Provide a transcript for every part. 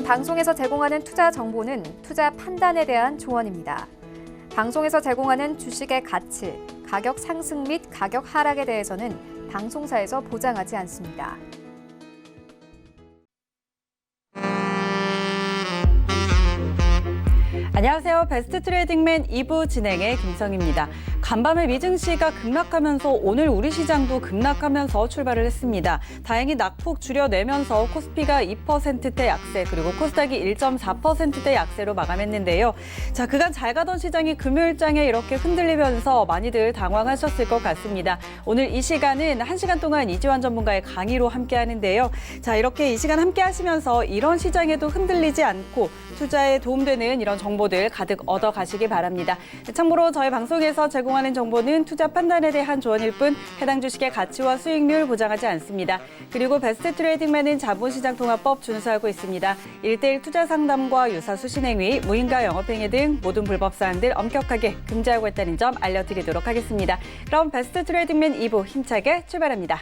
방송에서 제공하는 투자 정보는 투자 판단에 대한 조언입니다. 방송에서 제공하는 주식의 가치, 가격 상승 및 가격 하락에 대해서는 방송사에서 보장하지 않습니다. 안녕하세요. 베스트 트레이딩맨 2부 진행의 김성희입니다. 간밤에 미증시가 급락하면서 오늘 우리 시장도 급락하면서 출발을 했습니다. 다행히 낙폭 줄여내면서 코스피가 2%대 약세 그리고 코스닥이 1.4%대 약세로 마감했는데요. 자, 그간 잘 가던 시장이 금요일장에 이렇게 흔들리면서 많이들 당황하셨을 것 같습니다. 오늘 이 시간은 1시간 동안 이지환 전문가의 강의로 함께 하는데요. 자, 이렇게 이 시간 함께 하시면서 이런 시장에도 흔들리지 않고 투자에 도움되는 이런 정보들 가득 얻어 가시기 바랍니다. 참고로 저희 방송에서 제공하는 정보는 투자 판단에 대한 조언일 뿐 해당 주식의 가치와 수익률 보장하지 않습니다. 그리고 베스트 트레이딩맨은 자본시장통화법 준수하고 있습니다. 1:1 투자 상담과 유사 수신행위, 무인가 영업행위 등 모든 불법 사항들 엄격하게 금지하고 있다는 점 알려드리도록 하겠습니다. 그럼 베스트 트레이딩맨 2부 힘차게 출발합니다.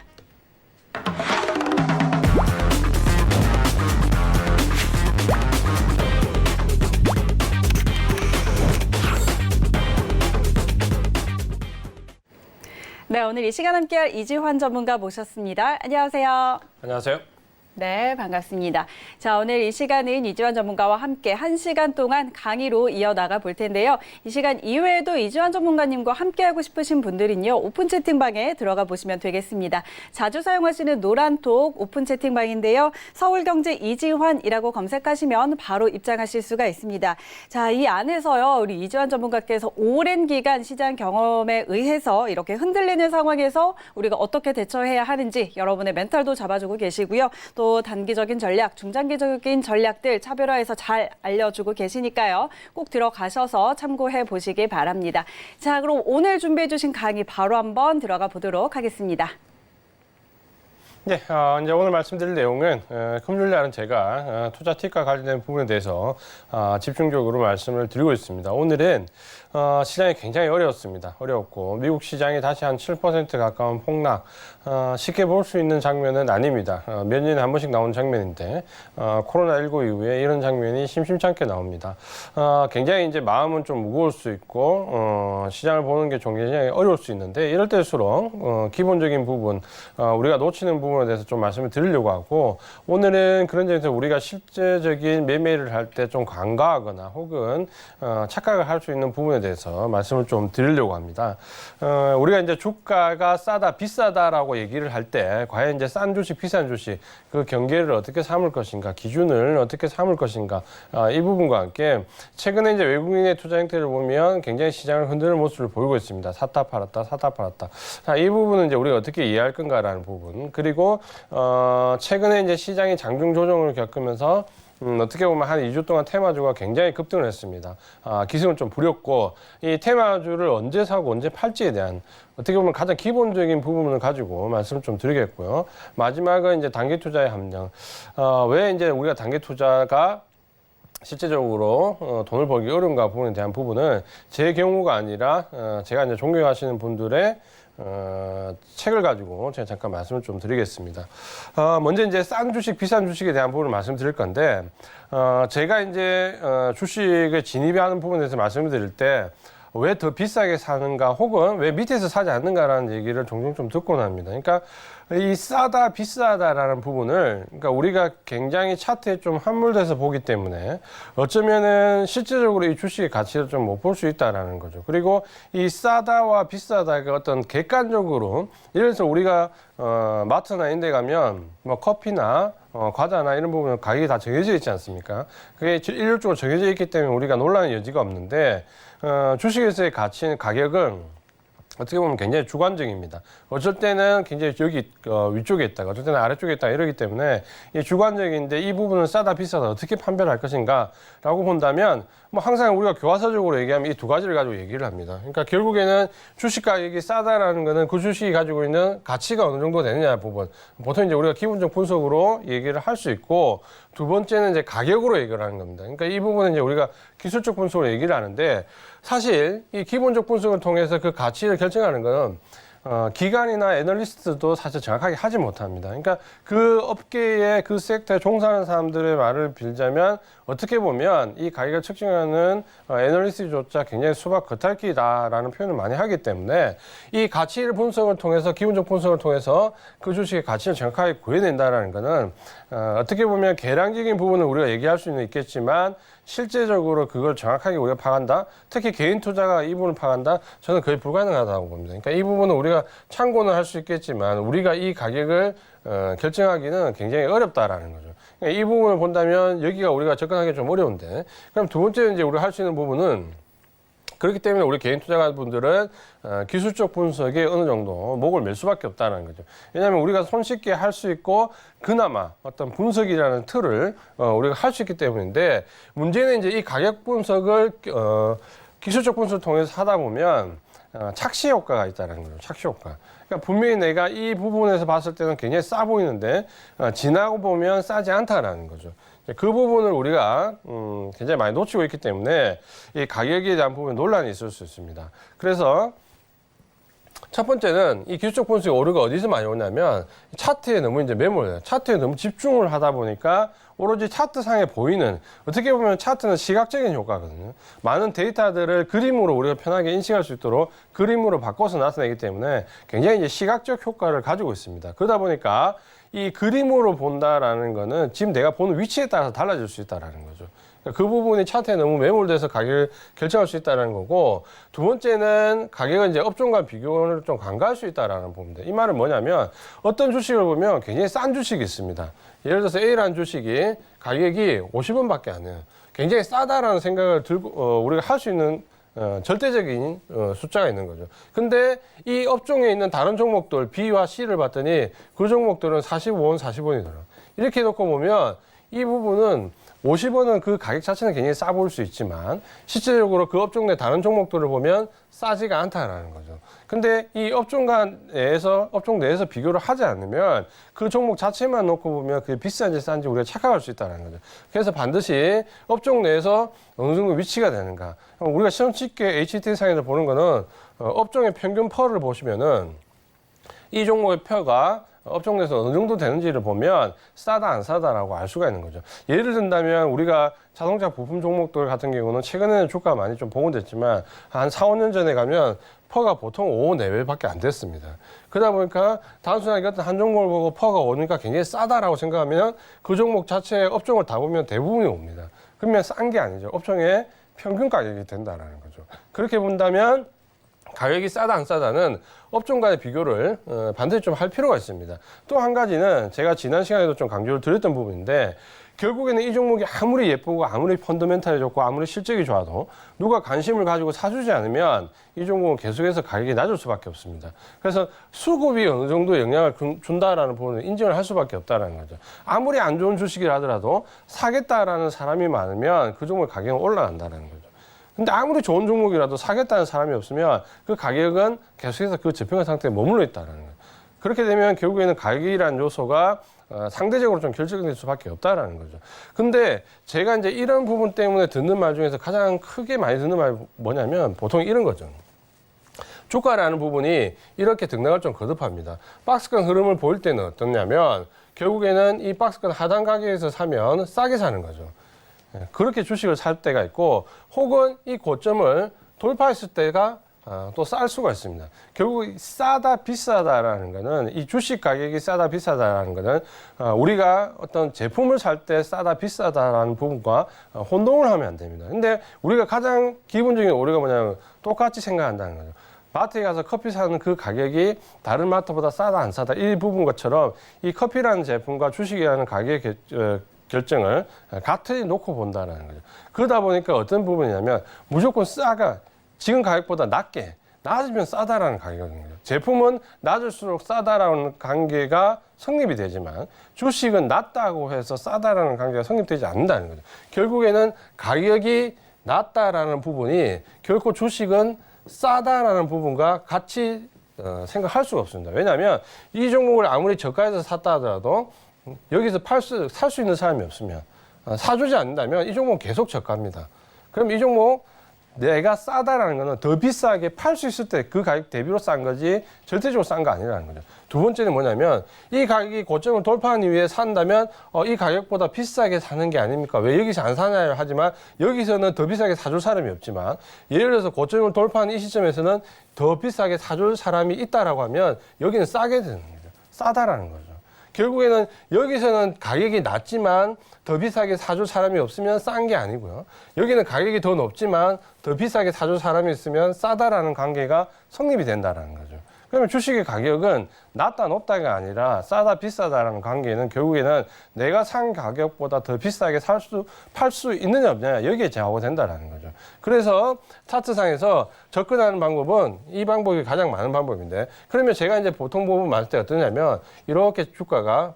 네, 오늘 이 시간 함께할 이지환 전문가 모셨습니다. 안녕하세요. 안녕하세요. 네, 반갑습니다. 자, 오늘 이 시간은 이지환 전문가와 함께 1시간 동안 강의로 이어나가 볼 텐데요. 이 시간 이외에도 이지환 전문가님과 함께하고 싶으신 분들은요, 오픈 채팅방에 들어가 보시면 되겠습니다. 자주 사용하시는 노란톡 오픈 채팅방인데요. 서울경제 이지환이라고 검색하시면 바로 입장하실 수가 있습니다. 자, 이 안에서요, 우리 이지환 전문가께서 오랜 기간 시장 경험에 의해서 이렇게 흔들리는 상황에서 우리가 어떻게 대처해야 하는지 여러분의 멘탈도 잡아주고 계시고요. 또 단기적인 전략, 중장기적인 전략들 차별화해서 잘 알려주고 계시니까요. 꼭 들어가셔서 참고해 보시기 바랍니다. 자, 그럼 오늘 준비해 주신 강의 바로 한번 들어가 보도록 하겠습니다. 네, 이제 오늘 말씀드릴 내용은 금요일 날은 제가 투자 팁과 관련된 부분에 대해서 집중적으로 말씀을 드리고 있습니다. 오늘은 시장이 굉장히 어려웠습니다. 어려웠고 미국 시장이 다시 한 7% 가까운 폭락, 쉽게 볼 수 있는 장면은 아닙니다. 몇 년에 한 번씩 나오는 장면인데 코로나19 이후에 이런 장면이 심심찮게 나옵니다. 굉장히 이제 마음은 좀 무거울 수 있고 시장을 보는 게 좀 굉장히 어려울 수 있는데 이럴 때일수록 기본적인 부분, 우리가 놓치는 부분에 대해서 좀 말씀을 드리려고 하고 오늘은 그런 점에서 우리가 실제적인 매매를 할 때 좀 간과하거나 혹은 착각을 할 수 있는 부분에 대해서 말씀을 좀 드리려고 합니다. 우리가 이제 주가가 싸다, 비싸다라고 얘기를 할 때 과연 이제 싼 주식, 비싼 주식 그 경계를 어떻게 삼을 것인가, 기준을 어떻게 삼을 것인가 이 부분과 함께 최근에 이제 외국인의 투자 행태를 보면 굉장히 시장을 흔드는 모습을 보이고 있습니다. 샀다 팔았다, 샀다 팔았다. 자, 이 부분은 이제 우리가 어떻게 이해할 건가라는 부분 그리고 최근에 이제 시장이 장중 조정을 겪으면서 어떻게 보면 한 2주 동안 테마주가 굉장히 급등을 했습니다. 기승을 좀 부렸고 이 테마주를 언제 사고 언제 팔지에 대한 어떻게 보면 가장 기본적인 부분을 가지고 말씀을 좀 드리겠고요. 마지막은 이제 단기 투자의 함량. 왜 이제 우리가 단기 투자가 실제적으로 돈을 벌기 어려운가 부분에 대한 부분은 제 경우가 아니라 제가 이제 존경하시는 분들의 책을 가지고 제가 잠깐 말씀을 좀 드리겠습니다. 먼저 이제 싼 주식, 비싼 주식에 대한 부분을 말씀드릴 건데, 제가 이제 주식에 진입하는 부분에 대해서 말씀을 드릴 때, 왜 더 비싸게 사는가 혹은 왜 밑에서 사지 않는가라는 얘기를 종종 좀 듣곤 합니다. 그러니까 이 싸다 비싸다라는 부분을 그러니까 우리가 굉장히 차트에 좀 함몰돼서 보기 때문에 어쩌면은 실제적으로 이 주식의 가치를 좀 못 볼 수 있다라는 거죠. 그리고 이 싸다와 비싸다가 어떤 객관적으로 예를 들어서 우리가 마트나 이런 데 가면 뭐 커피나 과자나 이런 부분은 가격이 다 정해져 있지 않습니까? 그게 일률적으로 정해져 있기 때문에 우리가 논란의 여지가 없는데 주식에서의 가치는 가격은 어떻게 보면 굉장히 주관적입니다. 어쩔 때는 굉장히 여기 위쪽에 있다가 어쩔 때는 아래쪽에 있다 이러기 때문에 이 주관적인데 이 부분은 싸다 비싸다 어떻게 판별을 할 것인가 라고 본다면 뭐 항상 우리가 교과서적으로 얘기하면 이 두 가지를 가지고 얘기를 합니다. 그러니까 결국에는 주식 가격이 싸다라는 거는 그 주식이 가지고 있는 가치가 어느 정도 되느냐 부분. 보통 이제 우리가 기본적 분석으로 얘기를 할 수 있고 두 번째는 이제 가격으로 얘기를 하는 겁니다. 그러니까 이 부분은 이제 우리가 기술적 분석으로 얘기를 하는데 사실 이 기본적 분석을 통해서 그 가치를 결정하는 거는 기관이나 애널리스트도 사실 정확하게 하지 못합니다. 그러니까 그 업계의 그 섹터에 종사하는 사람들의 말을 빌자면 어떻게 보면 이 가격을 측정하는 애널리스트조차 굉장히 수박 겉핥기다라는 표현을 많이 하기 때문에 이 가치를 분석을 통해서 기본적 분석을 통해서 그 주식의 가치를 정확하게 구해낸다라는 것은 어떻게 보면 계량적인 부분을 우리가 얘기할 수는 있겠지만 실제적으로 그걸 정확하게 우리가 파악한다. 특히 개인 투자가 이 부분을 파악한다. 저는 거의 불가능하다고 봅니다. 그러니까 이 부분은 우리가 참고는 할 수 있겠지만 우리가 이 가격을 결정하기는 굉장히 어렵다라는 거죠. 그러니까 이 부분을 본다면 여기가 우리가 접근하기 좀 어려운데, 그럼 두 번째 이제 우리가 할 수 있는 부분은 그렇기 때문에 우리 개인 투자가분들은 기술적 분석에 어느 정도 목을 맬 수밖에 없다는 거죠. 왜냐하면 우리가 손쉽게 할 수 있고 그나마 어떤 분석이라는 틀을 우리가 할 수 있기 때문인데, 문제는 이제 이 가격 분석을 기술적 분석을 통해서 하다 보면 착시 효과가 있다는 거죠. 착시 효과. 그러니까 분명히 내가 이 부분에서 봤을 때는 굉장히 싸 보이는데 지나고 보면 싸지 않다라는 거죠. 그 부분을 우리가 굉장히 많이 놓치고 있기 때문에 이 가격에 대한 부분에 논란이 있을 수 있습니다. 그래서 첫 번째는 이 기술적 분석의 오류가 어디서 많이 오냐면 차트에 너무 이제 매몰돼요. 차트에 너무 집중을 하다 보니까 오로지 차트상에 보이는, 어떻게 보면 차트는 시각적인 효과거든요. 많은 데이터들을 그림으로 우리가 편하게 인식할 수 있도록 그림으로 바꿔서 나타내기 때문에 굉장히 이제 시각적 효과를 가지고 있습니다. 그러다 보니까 이 그림으로 본다라는 거는 지금 내가 보는 위치에 따라서 달라질 수 있다라는 거죠. 그 부분이 차트에 너무 매몰돼서 가격을 결정할 수 있다는 거고, 두 번째는 가격은 이제 업종과 비교를 좀 간과할 수 있다라는 부분인데, 이 말은 뭐냐면 어떤 주식을 보면 굉장히 싼 주식이 있습니다. 예를 들어서 A라는 주식이 가격이 50원밖에 안 해요. 굉장히 싸다라는 생각을 들고 우리가 할 수 있는 절대적인 숫자가 있는 거죠. 근데 이 업종에 있는 다른 종목들 B와 C를 봤더니 그 종목들은 45원, 40원이더라고요. 이렇게 해놓고 보면 이 부분은 50원은 그 가격 자체는 굉장히 싸 보일 수 있지만 실제적으로 그 업종 내 다른 종목들을 보면 싸지가 않다라는 거죠. 근데 이 업종 내에서 비교를 하지 않으면 그 종목 자체만 놓고 보면 그게 비싼지 싼지 우리가 착각할 수 있다는 거죠. 그래서 반드시 업종 내에서 어느 정도 위치가 되는가. 우리가 시험 쉽게 HT상에서 보는 거는 업종의 평균 퍼를 보시면은 이 종목의 표가 업종 내에서 어느 정도 되는지를 보면 싸다 안 싸다라고 알 수가 있는 거죠. 예를 든다면 우리가 자동차 부품 종목들 같은 경우는 최근에는 주가가 많이 좀 복원됐지만 한 4, 5년 전에 가면 퍼가 보통 5 내외밖에 안 됐습니다. 그러다 보니까 단순하게 어떤 한 종목을 보고 퍼가 오니까 굉장히 싸다라고 생각하면 그 종목 자체의 업종을 다 보면 대부분이 옵니다. 그러면 싼 게 아니죠. 업종의 평균 가격이 된다라는 거죠. 그렇게 본다면 가격이 싸다 안 싸다는 업종 간의 비교를 반드시 좀 할 필요가 있습니다. 또 한 가지는 제가 지난 시간에도 좀 강조를 드렸던 부분인데, 결국에는 이 종목이 아무리 예쁘고 아무리 펀더멘탈이 좋고 아무리 실적이 좋아도 누가 관심을 가지고 사주지 않으면 이 종목은 계속해서 가격이 낮을 수밖에 없습니다. 그래서 수급이 어느 정도 영향을 준다라는 부분을 인정을 할 수밖에 없다는 거죠. 아무리 안 좋은 주식이라 하더라도 사겠다라는 사람이 많으면 그 종목 가격은 올라간다는 거죠. 근데 아무리 좋은 종목이라도 사겠다는 사람이 없으면 그 가격은 계속해서 그 저평가 상태에 머물러 있다는 거예요. 그렇게 되면 결국에는 가격이라는 요소가 상대적으로 좀 결정될 수밖에 없다라는 거죠. 근데 제가 이제 이런 부분 때문에 듣는 말 중에서 가장 크게 많이 듣는 말이 뭐냐면 보통 이런 거죠. 주가라는 부분이 이렇게 등락을 좀 거듭합니다. 박스권 흐름을 보일 때는 어떠냐면 결국에는 이 박스권 하단 가격에서 사면 싸게 사는 거죠. 그렇게 주식을 살 때가 있고, 혹은 이 고점을 돌파했을 때가 또 쌀 수가 있습니다. 결국 싸다 비싸다라는 거는, 이 주식 가격이 싸다 비싸다라는 거는 우리가 어떤 제품을 살 때 싸다 비싸다라는 부분과 혼동을 하면 안 됩니다. 근데 우리가 가장 기본적인 오류가 뭐냐면 똑같이 생각한다는 거죠. 마트에 가서 커피 사는 그 가격이 다른 마트보다 싸다 안 싸다 이 부분 것처럼 이 커피라는 제품과 주식이라는 가격의 결정을 같이 놓고 본다는 거죠. 그러다 보니까 어떤 부분이냐면 무조건 싸가 지금 가격보다 낮으면 싸다라는 가격인 거죠. 제품은 낮을수록 싸다라는 관계가 성립이 되지만 주식은 낮다고 해서 싸다라는 관계가 성립되지 않는다는 거죠. 결국에는 가격이 낮다라는 부분이 결코 주식은 싸다라는 부분과 같이 생각할 수가 없습니다. 왜냐하면 이 종목을 아무리 저가에서 샀다 하더라도 여기서 살 수 있는 사람이 없으면, 사주지 않는다면 이 종목은 계속 저가입니다. 그럼 이 종목 내가 싸다라는 거는 더 비싸게 팔 수 있을 때 그 가격 대비로 싼 거지 절대적으로 싼 거 아니라는 거죠. 두 번째는 뭐냐면 이 가격이 고점을 돌파한 이후에 산다면 이 가격보다 비싸게 사는 게 아닙니까? 왜 여기서 안 사냐고 하지만 여기서는 더 비싸게 사줄 사람이 없지만 예를 들어서 고점을 돌파한 이 시점에서는 더 비싸게 사줄 사람이 있다라고 하면 여기는 싸게 되는 거죠. 싸다라는 거죠. 결국에는 여기서는 가격이 낮지만 더 비싸게 사줄 사람이 없으면 싼 게 아니고요. 여기는 가격이 더 높지만 더 비싸게 사줄 사람이 있으면 싸다라는 관계가 성립이 된다는 거죠. 그러면 주식의 가격은 낮다 높다가 아니라 싸다 비싸다라는 관계는 결국에는 내가 산 가격보다 더 비싸게 팔 수 있느냐 없느냐 여기에 제하고 된다는 거죠. 그래서 차트상에서 접근하는 방법은 이 방법이 가장 많은 방법인데 그러면 제가 이제 보통 부분 맞을 때 어떠냐면 이렇게 주가가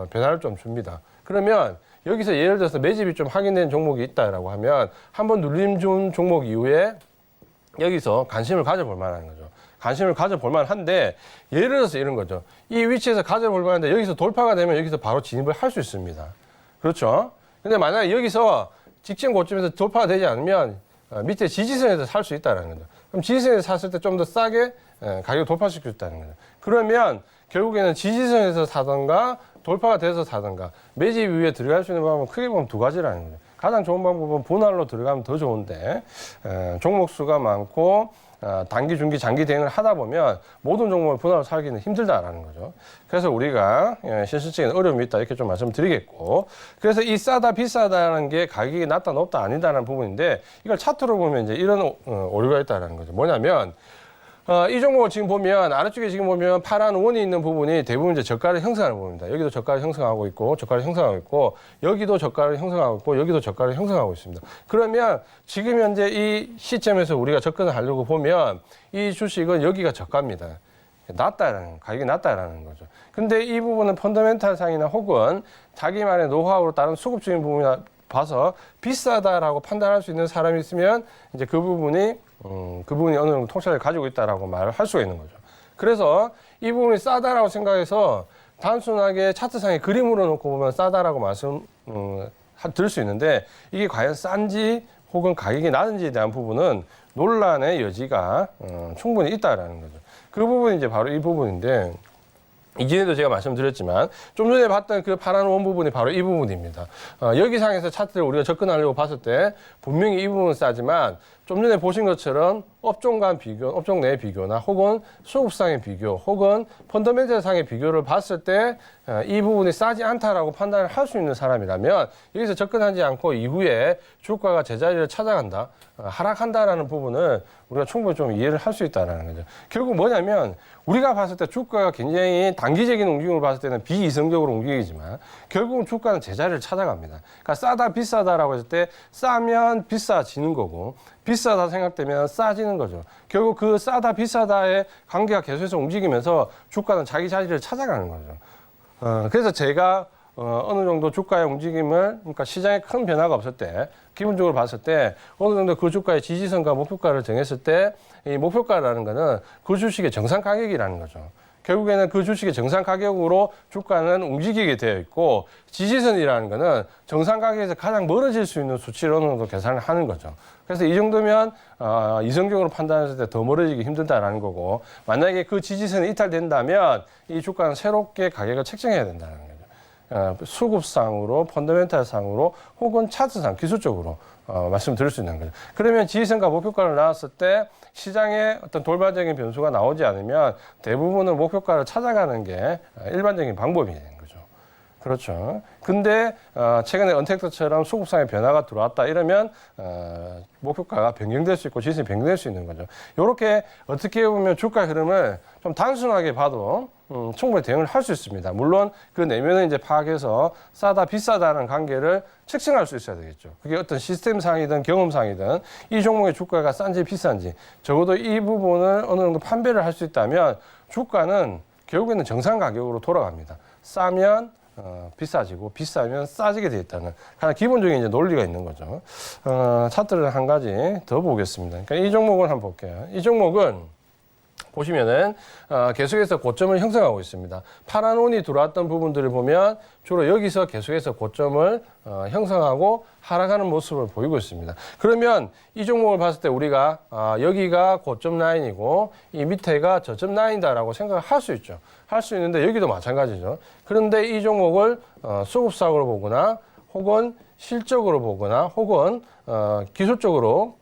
변화를 좀 줍니다. 그러면 여기서 예를 들어서 매집이 좀 확인된 종목이 있다라고 하면 한번 눌림 준 종목 이후에 여기서 관심을 가져볼 만한 거죠. 관심을 가져볼 만한데 예를 들어서 이런 거죠. 이 위치에서 가져볼 만한데 여기서 돌파가 되면 여기서 바로 진입을 할 수 있습니다. 그렇죠? 근데 만약에 여기서 직전 고점에서 돌파가 되지 않으면 밑에 지지선에서 살 수 있다는 거죠. 그럼 지지선에서 샀을 때 좀 더 싸게 가격을 돌파시킬 수 있다는 거죠. 그러면 결국에는 지지선에서 사던가 돌파가 돼서 사던가 매집 위에 들어갈 수 있는 방법은 크게 보면 두 가지라는 거죠. 가장 좋은 방법은 분할로 들어가면 더 좋은데 종목 수가 많고 단기, 중기, 장기 대응을 하다 보면 모든 종목을 분할로 살기는 힘들다라는 거죠. 그래서 우리가 실질적인 어려움이 있다 이렇게 좀 말씀드리겠고 그래서 이 싸다 비싸다라는 게 가격이 낮다 높다 아니다라는 부분인데 이걸 차트로 보면 이제 이런 오류가 있다라는 거죠. 뭐냐면 이 종목을 지금 보면 아래쪽에 지금 보면 파란 원이 있는 부분이 대부분 이제 저가를 형성하는 부분입니다. 여기도 저가를 형성하고 있고 저가를 형성하고 있고 여기도 저가를 형성하고 있고 여기도 저가를 형성하고 있습니다. 그러면 지금 현재 이 시점에서 우리가 접근을 하려고 보면 이 주식은 여기가 저가입니다. 낮다라는 가격이 낮다라는 거죠. 근데 이 부분은 펀더멘탈 상이나 혹은 자기만의 노하우로 다른 수급적인 부분이나 봐서 비싸다라고 판단할 수 있는 사람이 있으면 이제 그 부분이 어느 정도 통찰을 가지고 있다라고 말을 할 수가 있는 거죠. 그래서 이 부분이 싸다라고 생각해서 단순하게 차트상의 그림으로 놓고 보면 싸다라고 드릴 수 있는데 이게 과연 싼지 혹은 가격이 낮은지에 대한 부분은 논란의 여지가 충분히 있다라는 거죠. 그 부분이 이제 바로 이 부분인데 이전에도 제가 말씀드렸지만 좀 전에 봤던 그 파란 원 부분이 바로 이 부분입니다. 여기 상에서 차트를 우리가 접근하려고 봤을 때 분명히 이 부분은 싸지만 좀 전에 보신 것처럼 업종 간 비교, 업종 내 비교나 혹은 수급상의 비교 혹은 펀더멘털상의 비교를 봤을 때 이 부분이 싸지 않다라고 판단을 할 수 있는 사람이라면 여기서 접근하지 않고 이후에 주가가 제자리를 찾아간다, 하락한다라는 부분을 우리가 충분히 좀 이해를 할 수 있다는 거죠. 결국 뭐냐면 우리가 봤을 때 주가가 굉장히 단기적인 움직임을 봤을 때는 비이성적으로 움직이지만 결국은 주가는 제자리를 찾아갑니다. 그러니까 싸다 비싸다라고 했을 때 싸면 비싸지는 거고 비싸다 생각되면 싸지는 거죠. 결국 그 싸다 비싸다의 관계가 계속해서 움직이면서 주가는 자기 자리를 찾아가는 거죠. 그래서 제가 어느 정도 주가의 움직임을 그러니까 시장에 큰 변화가 없을 때 기본적으로 봤을 때 어느 정도 그 주가의 지지선과 목표가를 정했을 때 이 목표가라는 거는 그 주식의 정상 가격이라는 거죠. 결국에는 그 주식의 정상 가격으로 주가는 움직이게 되어 있고 지지선이라는 거는 정상 가격에서 가장 멀어질 수 있는 수치를 어느 정도 계산을 하는 거죠. 그래서 이 정도면 이성적으로 판단했을 때 더 멀어지기 힘들다라는 거고 만약에 그 지지선이 이탈된다면 이 주가는 새롭게 가격을 책정해야 된다는 거죠. 수급상으로, 펀더멘탈상으로 혹은 차트상, 기술적으로 말씀드릴 수 있는 거죠. 그러면 지지선과 목표가를 나왔을 때 시장에 어떤 돌발적인 변수가 나오지 않으면 대부분은 목표가를 찾아가는 게 일반적인 방법이 되는 거죠. 그렇죠. 근데 최근에 언택트처럼 수급상의 변화가 들어왔다 이러면 목표가가 변경될 수 있고 지지선이 변경될 수 있는 거죠. 이렇게 어떻게 보면 주가 흐름을 좀 단순하게 봐도 충분히 대응을 할 수 있습니다. 물론 그 내면을 이제 파악해서 싸다 비싸다는 관계를 측정할 수 있어야 되겠죠. 그게 어떤 시스템상이든 경험상이든 이 종목의 주가가 싼지 비싼지 적어도 이 부분을 어느 정도 판별을 할 수 있다면 주가는 결국에는 정상 가격으로 돌아갑니다. 싸면 비싸지고 비싸면 싸지게 돼 있다는 가장 기본적인 이제 논리가 있는 거죠. 차트를 한 가지 더 보겠습니다. 그러니까 이 종목을 한번 볼게요. 이 종목은 보시면은 계속해서 고점을 형성하고 있습니다. 파란 원이 들어왔던 부분들을 보면 주로 여기서 계속해서 고점을 형성하고 하락하는 모습을 보이고 있습니다. 그러면 이 종목을 봤을 때 우리가 여기가 고점 라인이고 이 밑에가 저점 라인이다라고 생각을 할 수 있죠. 할 수 있는데 여기도 마찬가지죠. 그런데 이 종목을 수급상으로 보거나 혹은 실적으로 보거나 혹은 기술적으로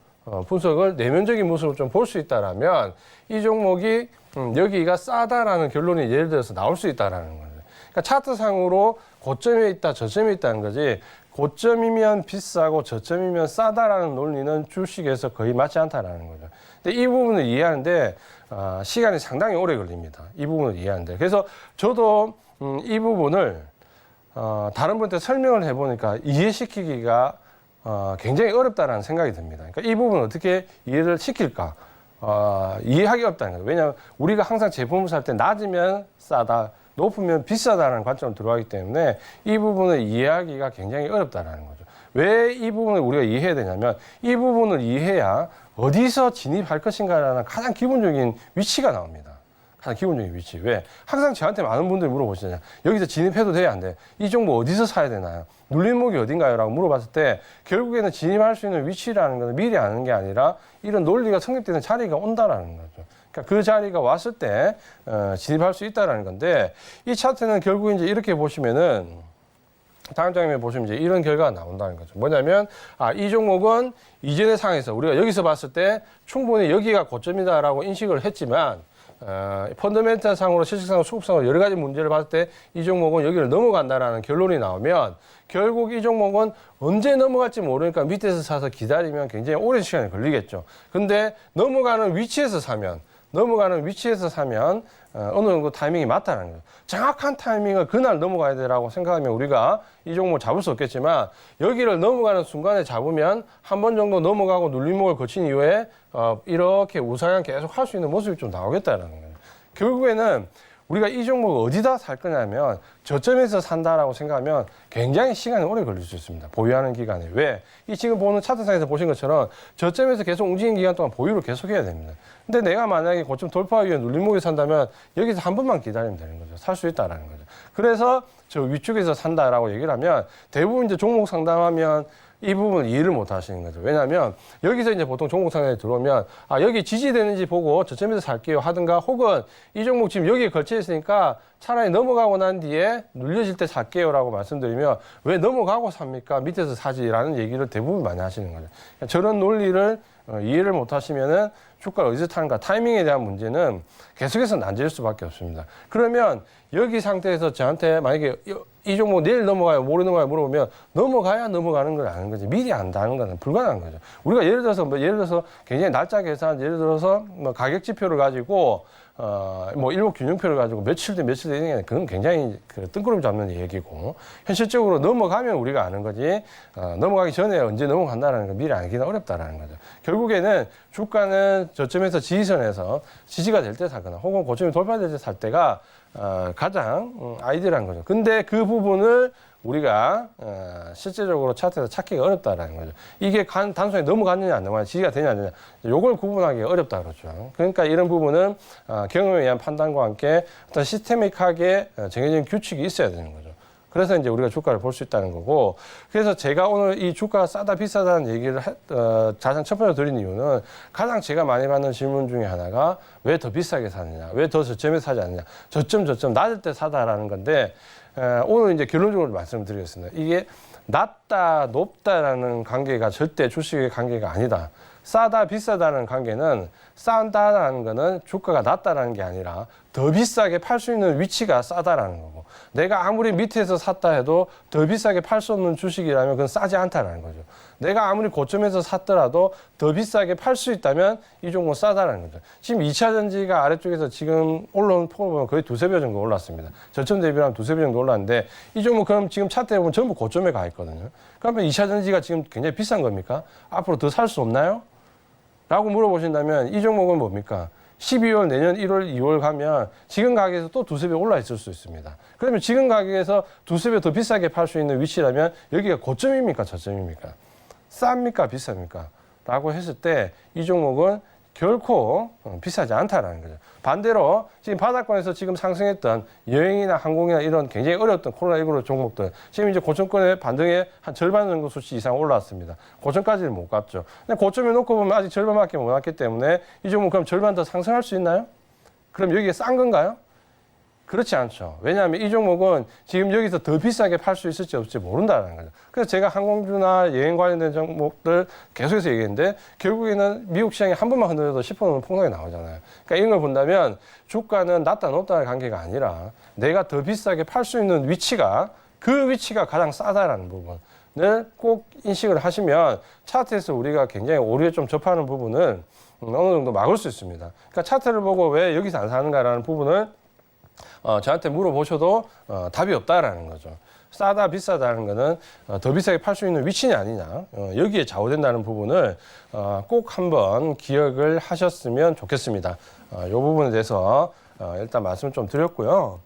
분석을 내면적인 모습을 좀 볼 수 있다라면 이 종목이 여기가 싸다라는 결론이 예를 들어서 나올 수 있다라는 거죠. 그러니까 차트상으로 고점에 있다, 저점에 있다는 거지. 고점이면 비싸고 저점이면 싸다라는 논리는 주식에서 거의 맞지 않다라는 거죠. 근데 이 부분을 이해하는데 시간이 상당히 오래 걸립니다. 이 부분을 이해하는데. 그래서 저도 이 부분을 다른 분한테 설명을 해보니까 이해시키기가 굉장히 어렵다는 생각이 듭니다. 그러니까 이 부분을 어떻게 이해를 시킬까? 이해하기 어렵다는 거예요. 왜냐하면 우리가 항상 제품을 살 때 낮으면 싸다, 높으면 비싸다는 관점으로 들어가기 때문에 이 부분을 이해하기가 굉장히 어렵다는 거죠. 왜 이 부분을 우리가 이해해야 되냐면 이 부분을 이해해야 어디서 진입할 것인가라는 가장 기본적인 위치가 나옵니다. 가장 기본적인 위치. 왜? 항상 저한테 많은 분들이 물어보시잖아요. 여기서 진입해도 돼야 안 돼? 이 종목 어디서 사야 되나요? 눌림목이 어딘가요? 라고 물어봤을 때 결국에는 진입할 수 있는 위치라는 것은 미리 아는 게 아니라 이런 논리가 성립되는 자리가 온다라는 거죠. 그러니까 그 자리가 왔을 때 진입할 수 있다라는 건데 이 차트는 결국 이제 이렇게 보시면은 다음 장면에 보시면 이제 이런 결과가 나온다는 거죠. 뭐냐면 이 종목은 이전의 상황에서 우리가 여기서 봤을 때 충분히 여기가 고점이다라고 인식을 했지만 펀더멘탈 상으로 실질상으로 수급상으로 여러 가지 문제를 봤을 때 이 종목은 여기를 넘어간다라는 결론이 나오면 결국 이 종목은 언제 넘어갈지 모르니까 밑에서 사서 기다리면 굉장히 오랜 시간이 걸리겠죠. 근데 넘어가는 위치에서 사면 어느 정도 타이밍이 맞다는 거죠. 정확한 타이밍을 그날 넘어가야 되라고 생각하면 우리가 이 종목을 잡을 수 없겠지만 여기를 넘어가는 순간에 잡으면 한 번 정도 넘어가고 눌림목을 거친 이후에 이렇게 우상향 계속 할 수 있는 모습이 좀 나오겠다는 거예요. 결국에는 우리가 이 종목을 어디다 살 거냐면 저점에서 산다라고 생각하면 굉장히 시간이 오래 걸릴 수 있습니다. 보유하는 기간에. 왜? 이 지금 보는 차트상에서 보신 것처럼 저점에서 계속 움직이는 기간 동안 보유를 계속해야 됩니다. 근데 내가 만약에 고점 돌파 이후에 눌림목에 산다면 여기서 한 번만 기다리면 되는 거죠. 살 수 있다라는 거죠. 그래서 저 위쪽에서 산다라고 얘기를 하면 대부분 이제 종목 상담하면 이 부분을 이해를 못 하시는 거죠. 왜냐하면 여기서 이제 보통 종목 상담에 들어오면 여기 지지되는지 보고 저점에서 살게요 하든가 혹은 이 종목 지금 여기에 걸쳐 있으니까 차라리 넘어가고 난 뒤에 눌려질 때 살게요라고 말씀드리면 왜 넘어가고 삽니까? 밑에서 사지라는 얘기를 대부분 많이 하시는 거죠. 그러니까 저런 논리를 이해를 못 하시면은 주가를 어디서 타는가 타이밍에 대한 문제는 계속해서 난제일 수밖에 없습니다. 그러면 여기 상태에서 저한테 만약에 이 종목 내일 넘어가요, 모레 넘어가요 물어보면 넘어가야 넘어가는 걸 아는 거지. 미리 안다는 건 불가능한 거죠. 우리가 예를 들어서 굉장히 날짜 계산, 예를 들어서 뭐 가격 지표를 가지고 뭐 일목 균형표를 가지고 며칠 된 이런 게 그건 굉장히 뜬구름 잡는 얘기고 현실적으로 넘어가면 우리가 아는 거지 넘어가기 전에 언제 넘어간다는 걸 미리 알기는 어렵다라는 거죠. 결국에는 주가는 저점에서 지지선에서 지지가 될 때 사거나 혹은 고점이 돌파될 때 살 때가 가장 아이디어라는 거죠. 근데 그 부분을 우리가 실제적으로 차트에서 찾기가 어렵다라는 거죠. 이게 단순히 넘어갔느냐 안 넘어갔느냐 지지가 되냐 안 되냐 요걸 구분하기가 어렵다 그러죠. 그러니까 이런 부분은 경험에 의한 판단과 함께 어떤 시스테믹하게 정해진 규칙이 있어야 되는 거죠. 그래서 이제 우리가 주가를 볼 수 있다는 거고 그래서 제가 오늘 이 주가가 싸다 비싸다는 얘기를 가장 첫 번째로 드린 이유는 가장 제가 많이 받는 질문 중에 하나가 왜 더 비싸게 사느냐 왜 더 저점에 사지 않느냐 저점 낮을 때 사다라는 건데 오늘 이제 결론적으로 말씀드리겠습니다. 이게 낮다, 높다라는 관계가 절대 주식의 관계가 아니다. 싸다, 비싸다는 관계는 싸다라는 거는 주가가 낮다라는 게 아니라 더 비싸게 팔 수 있는 위치가 싸다라는 거고 내가 아무리 밑에서 샀다 해도 더 비싸게 팔 수 없는 주식이라면 그건 싸지 않다라는 거죠. 내가 아무리 고점에서 샀더라도 더 비싸게 팔 수 있다면 이 종목은 싸다라는 거죠. 지금 2차전지가 아래쪽에서 지금 올라온 폭을 보면 거의 두세 배 정도 올랐습니다. 저점 대비하면 두세 배 정도 올랐는데 이 종목 그럼 지금 차트에 보면 전부 고점에 가 있거든요. 그러면 2차전지가 지금 굉장히 비싼 겁니까? 앞으로 더 살 수 없나요? 라고 물어보신다면 이 종목은 뭡니까? 12월, 내년 1월, 2월 가면 지금 가격에서 또 두세 배 올라 있을 수 있습니다. 그러면 지금 가격에서 두세 배 더 비싸게 팔 수 있는 위치라면 여기가 고점입니까? 저점입니까? 쌉니까? 비쌉니까? 라고 했을 때 이 종목은 결코 비싸지 않다라는 거죠. 반대로 지금 바닥권에서 지금 상승했던 여행이나 항공이나 이런 굉장히 어려웠던 코로나19로 종목들 지금 이제 고점권의 반등의 한 절반 정도 수치 이상 올라왔습니다. 고점까지는 못 갔죠. 근데 고점에 놓고 보면 아직 절반밖에 못 왔기 때문에 이 종목 그럼 절반 더 상승할 수 있나요? 그럼 여기에 싼 건가요? 그렇지 않죠. 왜냐하면 이 종목은 지금 여기서 더 비싸게 팔 수 있을지 없을지 모른다는 거죠. 그래서 제가 항공주나 여행 관련된 종목들 계속해서 얘기했는데 결국에는 미국 시장이 한 번만 흔들려도 10% 넘는 폭락이 나오잖아요. 그러니까 이런 걸 본다면 주가는 낮다 높다의 관계가 아니라 내가 더 비싸게 팔 수 있는 위치가 그 위치가 가장 싸다라는 부분을 꼭 인식을 하시면 차트에서 우리가 굉장히 오류에 좀 접하는 부분을 어느 정도 막을 수 있습니다. 그러니까 차트를 보고 왜 여기서 안 사는가라는 부분을 저한테 물어보셔도 답이 없다라는 거죠. 싸다 비싸다는 거는 더 비싸게 팔 수 있는 위치냐 아니냐 여기에 좌우된다는 부분을 꼭 한번 기억을 하셨으면 좋겠습니다. 이 부분에 대해서 일단 말씀을 좀 드렸고요.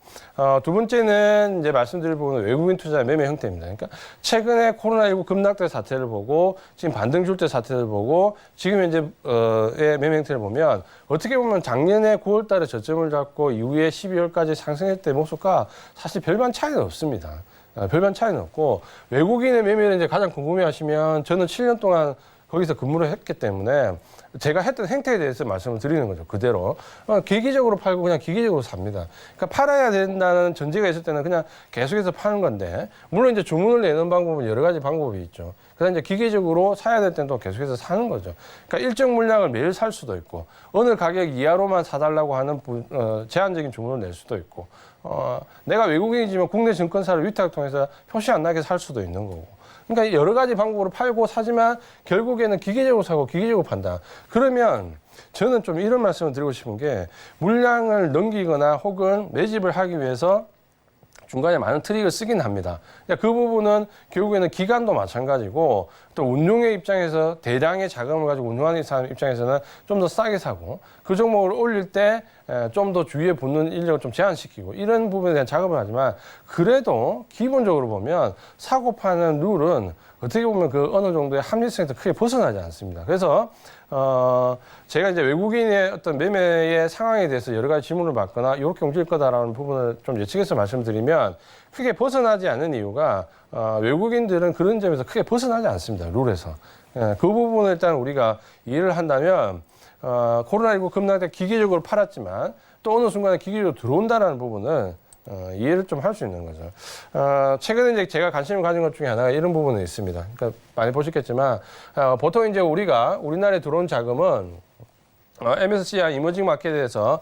두 번째는 이제 말씀드릴 부분은 외국인 투자 매매 형태입니다. 그러니까 최근에 코로나19 급락대 사태를 보고 지금 반등 줄 때 사태를 보고 지금 현재의 매매 형태를 보면 어떻게 보면 작년에 9월 달에 저점을 잡고 이후에 12월까지 상승했을 때 모습과 사실 별반 차이는 없습니다. 별반 차이는 없고 외국인의 매매를 이제 가장 궁금해 하시면 저는 7년 동안 거기서 근무를 했기 때문에 제가 했던 행태에 대해서 말씀을 드리는 거죠. 그대로. 기기적으로 팔고 그냥 기기적으로 삽니다. 그러니까 팔아야 된다는 전제가 있을 때는 그냥 계속해서 파는 건데, 물론 이제 주문을 내는 방법은 여러 가지 방법이 있죠. 그다음 이제 기계적으로 사야 될 때는 또 계속해서 사는 거죠. 그러니까 일정 물량을 매일 살 수도 있고, 어느 가격 이하로만 사달라고 하는 제한적인 주문을 낼 수도 있고, 내가 외국인이지만 국내 증권사를 위탁 통해서 표시 안 나게 살 수도 있는 거고. 그러니까 여러 가지 방법으로 팔고 사지만 결국에는 기계적으로 사고 기계적으로 판다. 그러면 저는 좀 이런 말씀을 드리고 싶은 게 물량을 넘기거나 혹은 매집을 하기 위해서 중간에 많은 트릭을 쓰긴 합니다. 그 부분은 결국에는 기간도 마찬가지고 또 운용의 입장에서 대량의 자금을 가지고 운용하는 사람 입장에서는 좀 더 싸게 사고 그 종목을 올릴 때 좀 더 주위에 붙는 인력을 좀 제한시키고 이런 부분에 대한 작업을 하지만 그래도 기본적으로 보면 사고 파는 룰은 어떻게 보면 그 어느 정도의 합리성에서 크게 벗어나지 않습니다. 그래서 제가 이제 외국인의 어떤 매매의 상황에 대해서 여러 가지 질문을 받거나 이렇게 움직일 거다라는 부분을 좀 예측해서 말씀드리면 크게 벗어나지 않는 이유가 외국인들은 그런 점에서 크게 벗어나지 않습니다. 룰에서. 그 부분을 일단 우리가 이해를 한다면 코로나19 급락때 기계적으로 팔았지만 또 어느 순간에 기계적으로 들어온다는 부분은 이해를 좀 할 수 있는 거죠. 최근에 이제 제가 관심을 가진 것 중에 하나가 이런 부분이 있습니다. 그러니까 많이 보셨겠지만, 보통 이제 우리나라에 들어온 자금은 MSCI 이머징 마켓에서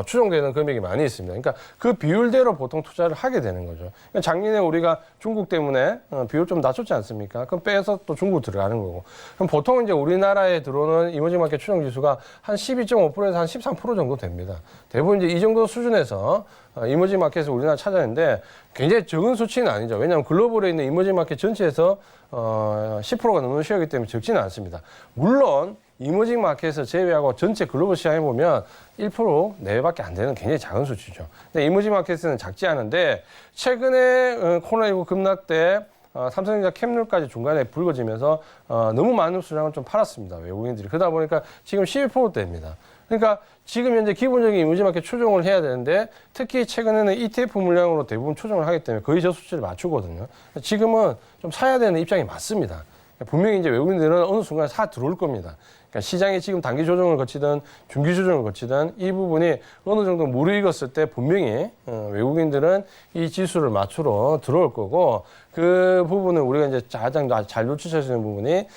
추정되는 금액이 많이 있습니다. 그러니까 그 비율대로 보통 투자를 하게 되는 거죠. 그러니까 작년에 우리가 중국 때문에 비율 좀 낮췄지 않습니까? 그럼 빼서 또 중국 들어가는 거고. 그럼 보통 이제 우리나라에 들어오는 이머징 마켓 추정 지수가 한 12.5%에서 한 13% 정도 됩니다. 대부분 이제 이 정도 수준에서 이머징 마켓에서 우리나라 찾아내는데 굉장히 적은 수치는 아니죠. 왜냐하면 글로벌에 있는 이머징 마켓 전체에서 10%가 넘는 시어이기 때문에 적지는 않습니다. 물론 이머징 마켓에서 제외하고 전체 글로벌 시장에 보면 1% 내외밖에 안 되는 굉장히 작은 수치죠. 근데 이머징 마켓은 작지 않은데 최근에 코로나19 급락 때 삼성전자 캡룰까지 중간에 불거지면서 너무 많은 수량을 좀 팔았습니다. 외국인들이. 그러다 보니까 지금 11%대입니다. 그러니까 지금 현재 기본적인 이머징 마켓 추종을 해야 되는데 특히 최근에는 ETF 물량으로 대부분 추종을 하기 때문에 거의 저 수치를 맞추거든요. 지금은 좀 사야 되는 입장이 맞습니다. 분명히 이제 외국인들은 어느 순간 사 들어올 겁니다. 그러니까 시장이 지금 단기 조정을 거치든 중기 조정을 거치든 이 부분이 어느 정도 무르익었을 때 분명히 외국인들은 이 지수를 맞추러 들어올 거고 그 부분을 우리가 이제 가장 잘 눈치챌 수 있는 부분이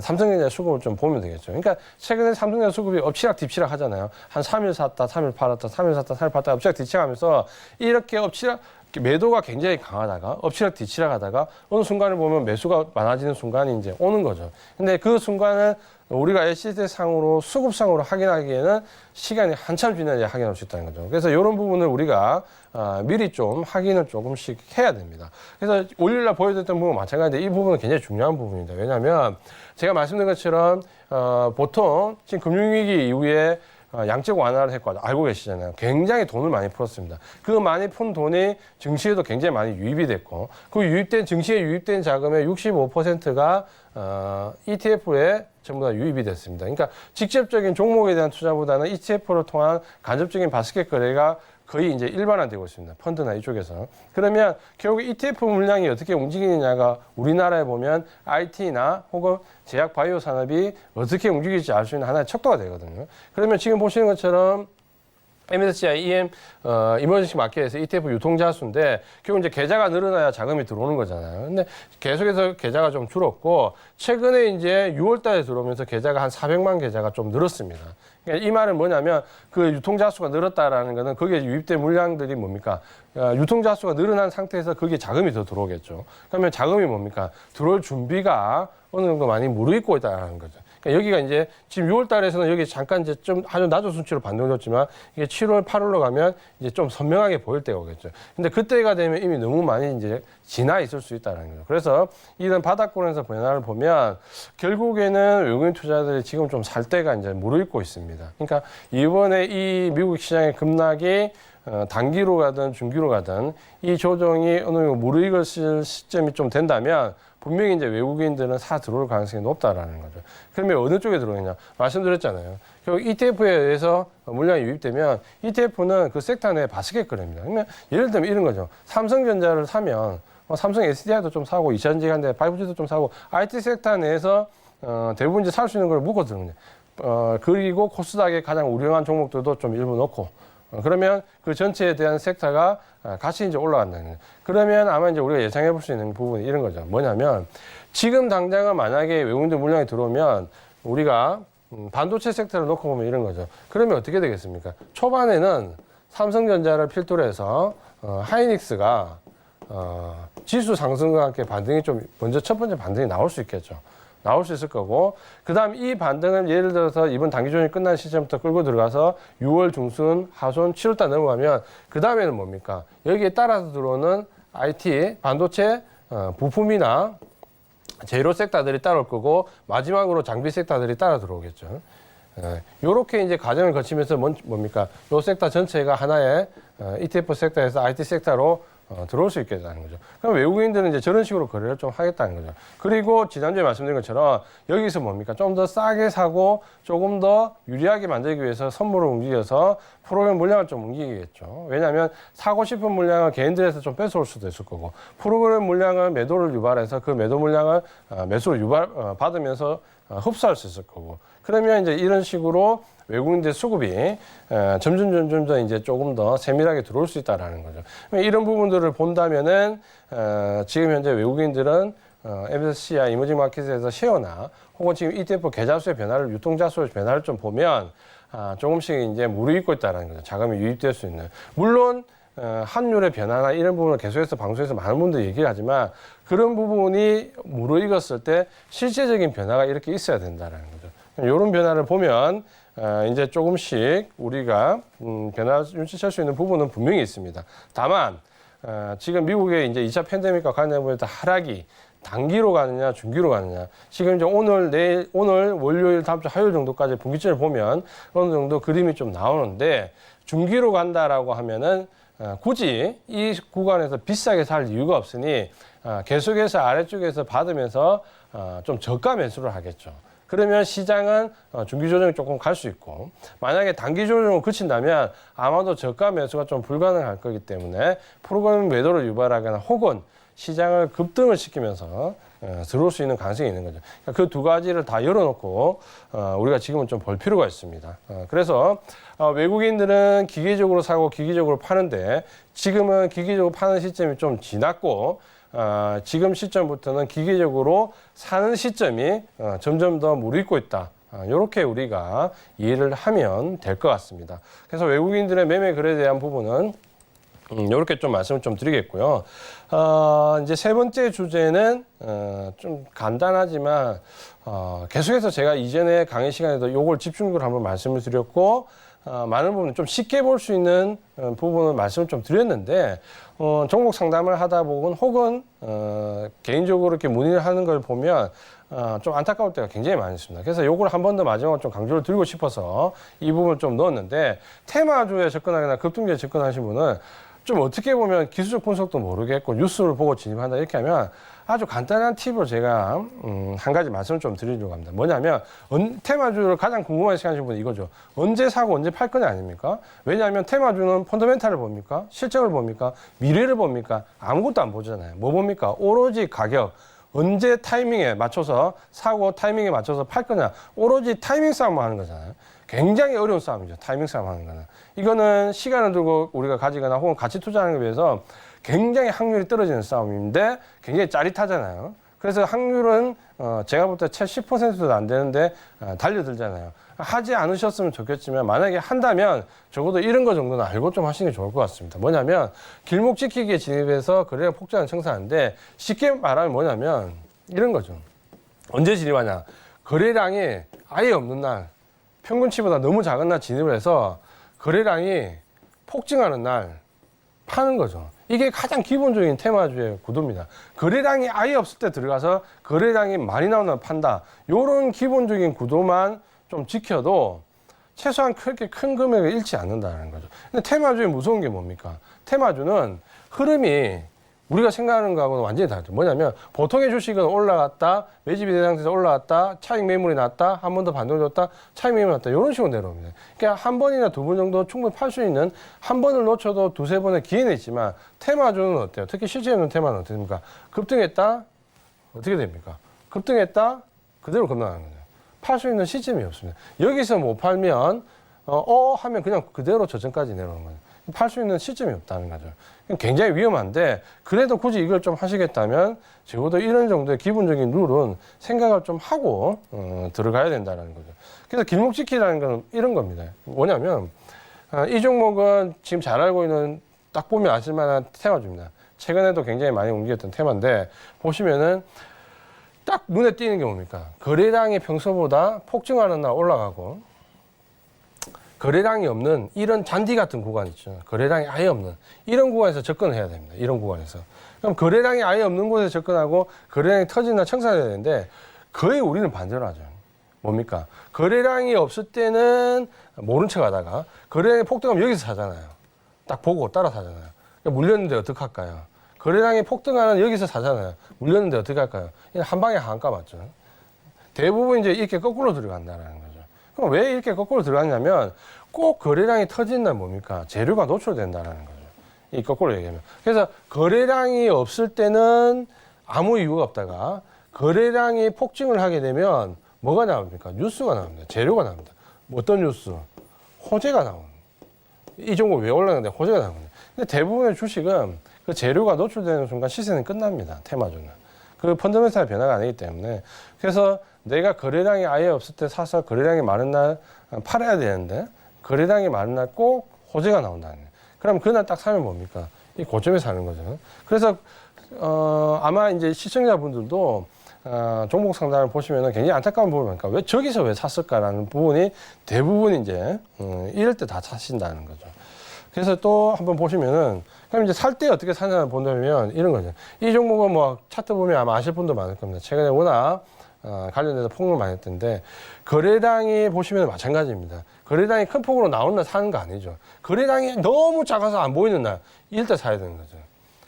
삼성전자 수급을 좀 보면 되겠죠. 그러니까 최근에 삼성전자 수급이 엎치락 뒤치락 하잖아요. 한 3일 샀다, 3일 팔았다, 3일 샀다, 3일 팔았다, 엎치락 뒤치락 하면서 이렇게 엎치락 매도가 굉장히 강하다가 엎치락 뒤치락 하다가 어느 순간을 보면 매수가 많아지는 순간이 이제 오는 거죠. 근데 그 순간을 우리가 LCD 상으로 수급상으로 확인하기에는 시간이 한참 지나야 확인할 수 있다는 거죠. 그래서 이런 부분을 우리가 미리 좀 확인을 조금씩 해야 됩니다. 그래서 올일날 보여드렸던 부분 마찬가지인데 이 부분은 굉장히 중요한 부분입니다. 왜냐하면 제가 말씀드린 것처럼 보통 지금 금융위기 이후에 양적 완화를 했고 알고 계시잖아요. 굉장히 돈을 많이 풀었습니다. 그 많이 푼 돈이 증시에도 굉장히 많이 유입이 됐고 그 유입된 증시에 유입된 자금의 65%가 ETF에 전부 다 유입이 됐습니다. 그러니까 직접적인 종목에 대한 투자보다는 ETF를 통한 간접적인 바스켓 거래가 거의 이제 일반화되고 있습니다. 펀드나 이쪽에서. 그러면 결국 ETF 물량이 어떻게 움직이느냐가 우리나라에 보면 IT나 혹은 제약 바이오 산업이 어떻게 움직일지 알 수 있는 하나의 척도가 되거든요. 그러면 지금 보시는 것처럼 MSCI EM 이머징 마켓에서 ETF 유통자 수인데 결국 이제 계좌가 늘어나야 자금이 들어오는 거잖아요. 근데 계속해서 계좌가 좀 줄었고 최근에 이제 6월 달에 들어오면서 계좌가 한 400만 계좌가 좀 늘었습니다. 그러니까 이 말은 뭐냐면 그 유통자 수가 늘었다라는 거는 거기에 유입된 물량들이 뭡니까? 유통자 수가 늘어난 상태에서 거기에 자금이 더 들어오겠죠. 그러면 자금이 뭡니까? 들어올 준비가 어느 정도 많이 무르익고 있다는 거죠. 그러니까 여기가 이제 지금 6월 달에서는 여기 잠깐 이제 좀 아주 낮은 수치로 반등했지만 이게 7월, 8월로 가면 이제 좀 선명하게 보일 때가 오겠죠. 근데 그때가 되면 이미 너무 많이 이제 지나 있을 수 있다는 거죠. 그래서 이런 바닥권에서 변화를 보면 결국에는 외국인 투자들이 지금 좀 살 때가 이제 무르익고 있습니다. 그러니까 이번에 이 미국 시장의 급락이 단기로 가든 중기로 가든 이 조정이 어느 정도 무르익을 시점이 좀 된다면 분명히 이제 외국인들은 사 들어올 가능성이 높다라는 거죠. 그러면 어느 쪽에 들어오느냐? 말씀드렸잖아요. 결국 ETF에 의해서 물량이 유입되면 ETF는 그 섹터 내에 바스켓 거래입니다. 그러면 예를 들면 이런 거죠. 삼성전자를 사면 삼성 SDI도 좀 사고, 이천지간대 5G도 좀 사고, IT 섹터 내에서 대부분 이제 살 수 있는 걸 묶어두는 거예요. 그리고 코스닥에 가장 우량한 종목들도 좀 일부 넣고, 그러면 그 전체에 대한 섹터가 같이 이제 올라간다는 거예요. 그러면 아마 이제 우리가 예상해 볼 수 있는 부분이 이런 거죠. 뭐냐면 지금 당장은 만약에 외국인들 물량이 들어오면 우리가 반도체 섹터를 놓고 보면 이런 거죠. 그러면 어떻게 되겠습니까? 초반에는 삼성전자를 필두로 해서 하이닉스가 지수 상승과 함께 반등이 좀 먼저 첫 번째 반등이 나올 수 있겠죠. 나올 수 있을 거고, 그 다음 이 반등은 예를 들어서 이번 단기 조정이 끝난 시점부터 끌고 들어가서 6월 중순, 하순, 7월달 넘어가면 그 다음에는 뭡니까? 여기에 따라서 들어오는 IT, 반도체, 부품이나 제로 섹터들이 따라올 거고, 마지막으로 장비 섹터들이 따라 들어오겠죠. 요렇게 이제 과정을 거치면서 뭡니까? 요 섹터 전체가 하나의 ETF 섹터에서 IT 섹터로 들어올 수 있겠다는 거죠. 그럼 외국인들은 이제 저런 식으로 거래를 좀 하겠다는 거죠. 그리고 지난주에 말씀드린 것처럼 여기서 뭡니까? 좀 더 싸게 사고 조금 더 유리하게 만들기 위해서 선물을 움직여서 프로그램 물량을 좀 움직이겠죠. 왜냐하면 사고 싶은 물량을 개인들에서 좀 뺏어올 수도 있을 거고, 프로그램 물량을 매도를 유발해서 그 매도 물량을 매수를 받으면서 흡수할 수 있을 거고, 그러면 이제 이런 식으로 외국인들 수급이 점점 더 이제 조금 더 세밀하게 들어올 수 있다라는 거죠. 이런 부분들을 본다면은 지금 현재 외국인들은 MSCI 이머징 마켓에서 쉐어나 혹은 지금 ETF 계좌 수의 변화를, 유통자 수의 변화를 좀 보면 조금씩 이제 무르익고 있다는 거죠. 자금이 유입될 수 있는. 물론 환율의 변화나 이런 부분을 계속해서 방송에서 많은 분들이 얘기를 하지만 그런 부분이 무르익었을 때 실제적인 변화가 이렇게 있어야 된다는 거죠. 이런 변화를 보면 이제 조금씩 우리가 변화 눈치챌 수 있는 부분은 분명히 있습니다. 다만 지금 미국의 이제 2차 팬데믹과 관련해서 하락이 단기로 가느냐 중기로 가느냐, 지금 이제 오늘 월요일 다음 주 화요일 정도까지 분기점을 보면 어느 정도 그림이 좀 나오는데, 중기로 간다라고 하면은 굳이 이 구간에서 비싸게 살 이유가 없으니 계속해서 아래쪽에서 받으면서 좀 저가 매수를 하겠죠. 그러면 시장은 중기 조정이 조금 갈 수 있고, 만약에 단기 조정을 그친다면 아마도 저가 매수가 좀 불가능할 거기 때문에 프로그램 매도를 유발하거나 혹은 시장을 급등을 시키면서 들어올 수 있는 가능성이 있는 거죠. 그 두 가지를 다 열어놓고 우리가 지금은 좀 볼 필요가 있습니다. 그래서 외국인들은 기계적으로 사고 기계적으로 파는데, 지금은 기계적으로 파는 시점이 좀 지났고, 지금 시점부터는 기계적으로 사는 시점이 점점 더 무르익고 있다. 이렇게 우리가 이해를 하면 될 것 같습니다. 그래서 외국인들의 매매 거래에 대한 부분은 이렇게 좀 말씀을 좀 드리겠고요. 이제 세 번째 주제는 좀 간단하지만 계속해서 제가 이전에 강의 시간에도 요걸 집중적으로 한번 말씀을 드렸고, 많은 부분 좀 쉽게 볼 수 있는 부분을 말씀을 좀 드렸는데, 종목 상담을 하다 보면 혹은 개인적으로 이렇게 문의를 하는 걸 보면 좀 안타까울 때가 굉장히 많이 있습니다. 그래서 요걸 한 번 더 마지막으로 좀 강조를 드리고 싶어서 이 부분을 좀 넣었는데 테마주에 접근하거나 급등주에 접근하신 분은 좀 어떻게 보면 기술적 분석도 모르겠고 뉴스를 보고 진입한다 이렇게 하면 아주 간단한 팁으로 제가 한 가지 말씀을 좀 드리려고 합니다. 뭐냐면 테마주를 가장 궁금한 시간이신 분이 이거죠. 언제 사고 언제 팔 거냐 아닙니까? 왜냐하면 테마주는 펀더멘탈을 봅니까? 실적을 봅니까? 미래를 봅니까? 아무것도 안 보잖아요. 뭐 봅니까? 오로지 가격. 언제 타이밍에 맞춰서 사고 타이밍에 맞춰서 팔 거냐. 오로지 타이밍 싸움만 하는 거잖아요. 굉장히 어려운 싸움이죠. 타이밍 싸움 하는 거는. 이거는 시간을 두고 우리가 가지거나 혹은 같이 투자하는 것에 비해서 굉장히 확률이 떨어지는 싸움인데 굉장히 짜릿하잖아요. 그래서 확률은 제가 볼 때 채 10%도 안 되는데 달려들잖아요. 하지 않으셨으면 좋겠지만 만약에 한다면 적어도 이런 거 정도는 알고 좀 하시는 게 좋을 것 같습니다. 뭐냐면 길목 지키기에 진입해서 거래량 폭증하는 청사인데 쉽게 말하면 뭐냐면 이런 거죠. 언제 진입하냐. 거래량이 아예 없는 날 평균치보다 너무 작은 날 진입을 해서 거래량이 폭증하는 날 파는 거죠. 이게 가장 기본적인 테마주의 구도입니다. 거래량이 아예 없을 때 들어가서 거래량이 많이 나오는 날 판다. 이런 기본적인 구도만 좀 지켜도 최소한 그렇게 큰 금액을 잃지 않는다는 거죠. 근데 테마주의 무서운 게 뭡니까? 테마주는 흐름이 우리가 생각하는 거하고는 완전히 다르죠. 뭐냐면 보통의 주식은 올라갔다, 매집이 된 상태에서 올라갔다, 차익 매물이 났다, 한 번 더 반등을 줬다, 차익 매물이 났다. 이런 식으로 내려옵니다. 그러니까 한 번이나 두 번 정도 충분히 팔 수 있는 한 번을 놓쳐도 두세 번의 기회는 있지만 테마주는 어때요? 특히 실제 없는 테마는 어떻게 됩니까? 급등했다? 어떻게 됩니까? 급등했다? 그대로 급락하는 거죠. 팔 수 있는 시점이 없습니다. 여기서 못 팔면 하면 그냥 그대로 저점까지 내려오는 거죠. 팔 수 있는 시점이 없다는 거죠. 굉장히 위험한데 그래도 굳이 이걸 좀 하시겠다면 적어도 이런 정도의 기본적인 룰은 생각을 좀 하고 들어가야 된다는 거죠. 그래서 길목 지키라는 건 이런 겁니다. 뭐냐면 이 종목은 지금 잘 알고 있는 딱 보면 아실만한 테마주입니다. 최근에도 굉장히 많이 움직였던 테마인데 보시면은 딱 눈에 띄는 게 뭡니까? 거래량이 평소보다 폭증하는 날 올라가고 거래량이 없는 이런 잔디 같은 구간 있죠. 거래량이 아예 없는 이런 구간에서 접근을 해야 됩니다. 이런 구간에서. 그럼 거래량이 아예 없는 곳에 접근하고 거래량이 터지는 날 청산해야 되는데 거의 우리는 반대로 하죠. 뭡니까? 거래량이 없을 때는 모른 척 하다가 거래량이 폭등하면 여기서 사잖아요. 딱 보고 따라 사잖아요. 그러니까 물렸는데 어떡할까요? 거래량이 폭등하는 여기서 사잖아요. 물렸는데 어떻게 할까요? 한 방에 한가 맞죠. 대부분 이제 이렇게 거꾸로 들어간다는 거죠. 그럼 왜 이렇게 거꾸로 들어갔냐면 꼭 거래량이 터진 날 뭡니까? 재료가 노출된다는 거죠. 이 거꾸로 얘기하면. 그래서 거래량이 없을 때는 아무 이유가 없다가 거래량이 폭증을 하게 되면 뭐가 나옵니까? 뉴스가 나옵니다. 재료가 나옵니다. 어떤 뉴스? 호재가 나옵니다. 이 종목 왜 올라가는데 호재가 나옵니다. 근데 대부분의 주식은 그 재료가 노출되는 순간 시세는 끝납니다. 테마주는. 그 펀더멘탈 변화가 아니기 때문에. 그래서 내가 거래량이 아예 없을 때 사서 거래량이 많은 날 팔아야 되는데 거래량이 많은 날 꼭 호재가 나온다는 거예요. 그럼 그날 딱 사면 뭡니까? 이 고점에 사는 거죠. 그래서 아마 이제 시청자분들도 종목 상담을 보시면 굉장히 안타까운 부분이 뭡니까? 왜 저기서 왜 샀을까라는 부분이 대부분 이제 이럴 때 다 사신다는 거죠. 그래서 또 한번 보시면은 그럼 이제 살 때 어떻게 사냐 본다면 이런 거죠. 이 종목은 뭐 차트 보면 아마 아실 분도 많을 겁니다. 최근에 워낙 관련돼서 폭락을 많이 했던데 거래량이 보시면 마찬가지입니다. 거래량이 큰 폭으로 나오는 날 사는 거 아니죠. 거래량이 너무 작아서 안 보이는 날 이럴 때 사야 되는 거죠.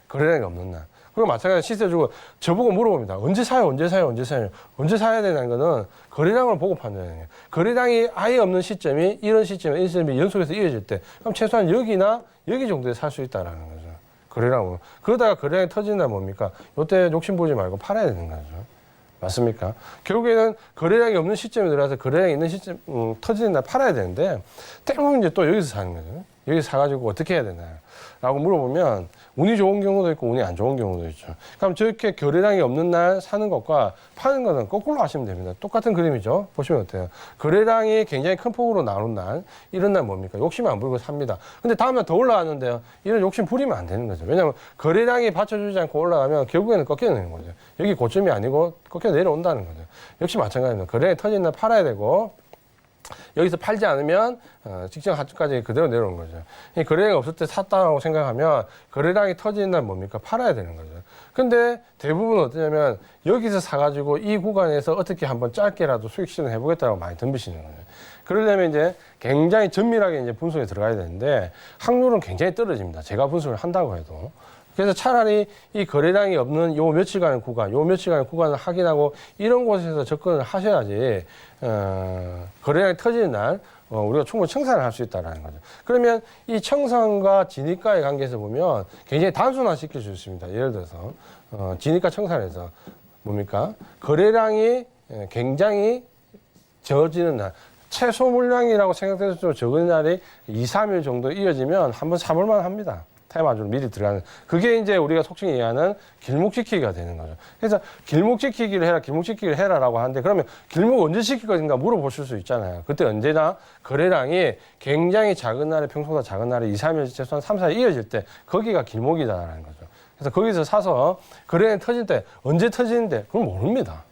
거래량이 없는 날. 그리고 마찬가지로 시세 주고 저보고 물어봅니다. 언제 사요? 언제 사요? 언제 사요? 언제 사야 되는 거는 거래량을 보고 판단해야 돼요. 거래량이 아예 없는 시점이 이런 시점에 연속해서 이어질 때 그럼 최소한 여기나 여기 정도에 살 수 있다라는 거죠. 거래량으로. 그러다가 거래량이 터진다 뭡니까? 이때 욕심 보지 말고 팔아야 되는 거죠. 맞습니까? 결국에는 거래량이 없는 시점에 들어가서 거래량이 있는 시점, 터지는 날 팔아야 되는데, 대부분 이제 또 여기서 사는 거죠. 여기서 사가지고 어떻게 해야 되나요? 라고 물어보면, 운이 좋은 경우도 있고, 운이 안 좋은 경우도 있죠. 그럼 저렇게 거래량이 없는 날 사는 것과 파는 것은 거꾸로 하시면 됩니다. 똑같은 그림이죠. 보시면 어때요? 거래량이 굉장히 큰 폭으로 나오는 날, 이런 날 뭡니까? 욕심 안 부리고 삽니다. 근데 다음날 더 올라가는데요. 이런 욕심 부리면 안 되는 거죠. 왜냐하면 거래량이 받쳐주지 않고 올라가면 결국에는 꺾여내는 거죠. 여기 고점이 아니고 꺾여 내려온다는 거죠. 역시 마찬가지입니다. 거래량이 터진 날 팔아야 되고, 여기서 팔지 않으면 직전 하중까지 그대로 내려오는 거죠. 이 거래량이 없을 때 샀다고 생각하면 거래량이 터지는 날 뭡니까? 팔아야 되는 거죠. 근데 대부분 어떠냐면 여기서 사가지고 이 구간에서 어떻게 한번 짧게라도 수익 실현 해보겠다고 많이 덤비시는 거예요. 그러려면 이제 굉장히 정밀하게 이제 분석에 들어가야 되는데 확률은 굉장히 떨어집니다. 제가 분석을 한다고 해도. 그래서 차라리 이 거래량이 없는 요 며칠간의 구간, 요 며칠간의 구간을 확인하고 이런 곳에서 접근을 하셔야지, 거래량이 터지는 날, 우리가 충분히 청산을 할 수 있다는 거죠. 그러면 이 청산과 진입가의 관계에서 보면 굉장히 단순화시킬 수 있습니다. 예를 들어서, 진입가 청산에서 뭡니까? 거래량이 굉장히 적어지는 날, 최소 물량이라고 생각돼서 좀 적은 날이 2, 3일 정도 이어지면 한번 사볼만 합니다. 테마주로 미리 들어가는. 그게 이제 우리가 속칭 얘기하는 길목 지키기가 되는 거죠. 그래서 길목 지키기를 해라, 길목 지키기를 해라라고 하는데 그러면 길목 언제 지킬 것인가 물어보실 수 있잖아요. 그때 언제나 거래량이 굉장히 작은 날에 평소보다 작은 날에 2, 3일 최소한 3, 4일 이어질 때 거기가 길목이다라는 거죠. 그래서 거기서 사서 거래량이 터질 때 언제 터지는데 그건 모릅니다.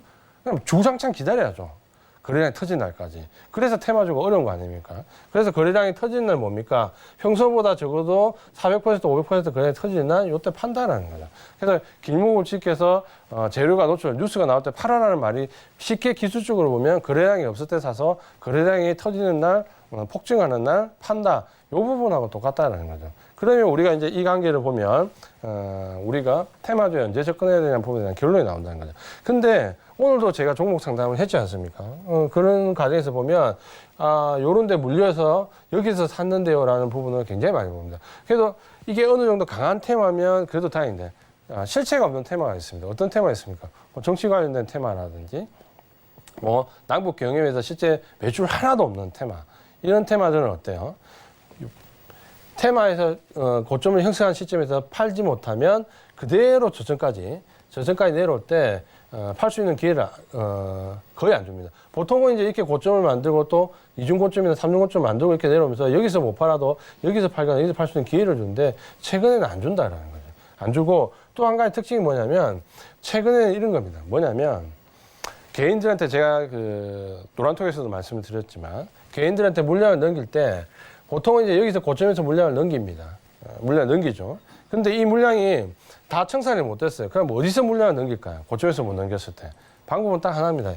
그럼 주상창 기다려야죠. 거래량이 터진 날까지. 그래서 테마주가 어려운 거 아닙니까? 그래서 거래량이 터지는 날 뭡니까? 평소보다 적어도 400%, 500% 거래량이 터지는 날 이때 판다라는 거죠. 그래서 길목을 지켜서 재료가 노출, 뉴스가 나올 때 팔아라는 말이 쉽게 기술적으로 보면 거래량이 없을 때 사서 거래량이 터지는 날, 폭증하는 날 판다. 이 부분하고 똑같다는 거죠. 그러면 우리가 이제 이 관계를 보면 우리가 테마주에 언제 접근해야 되냐는 부분에 대한 결론이 나온다는 거죠. 근데 오늘도 제가 종목 상담을 했지 않습니까? 그런 과정에서 보면 요런 데 물려서 여기서 샀는데요라는 부분을 굉장히 많이 봅니다. 그래도 이게 어느 정도 강한 테마면 그래도 다행인데 실체가 없는 테마가 있습니다. 어떤 테마가 있습니까? 뭐 정치 관련된 테마라든지 뭐 남북 경협에서 실제 매출 하나도 없는 테마. 이런 테마들은 어때요? 테마에서 고점을 형성한 시점에서 팔지 못하면 그대로 저점까지 내려올 때 팔 수 있는 기회를 거의 안 줍니다. 보통은 이제 이렇게 고점을 만들고 또 이중 고점이나 삼중 고점 만들고 이렇게 내려오면서 여기서 못 팔아도 여기서 팔거나 여기서 팔 수 있는 기회를 주는데 최근에는 안 준다라는 거죠. 안 주고 또 한 가지 특징이 뭐냐면 최근에는 이런 겁니다. 뭐냐면 개인들한테 제가 그 노란톡에서도 말씀을 드렸지만 개인들한테 물량을 넘길 때 보통은 이제 여기서 고점에서 물량을 넘깁니다. 물량을 넘기죠. 근데 이 물량이 다 청산이 못 됐어요. 그럼 어디서 물량을 넘길까요? 고점에서 못 넘겼을 때. 방법은 딱 하나입니다.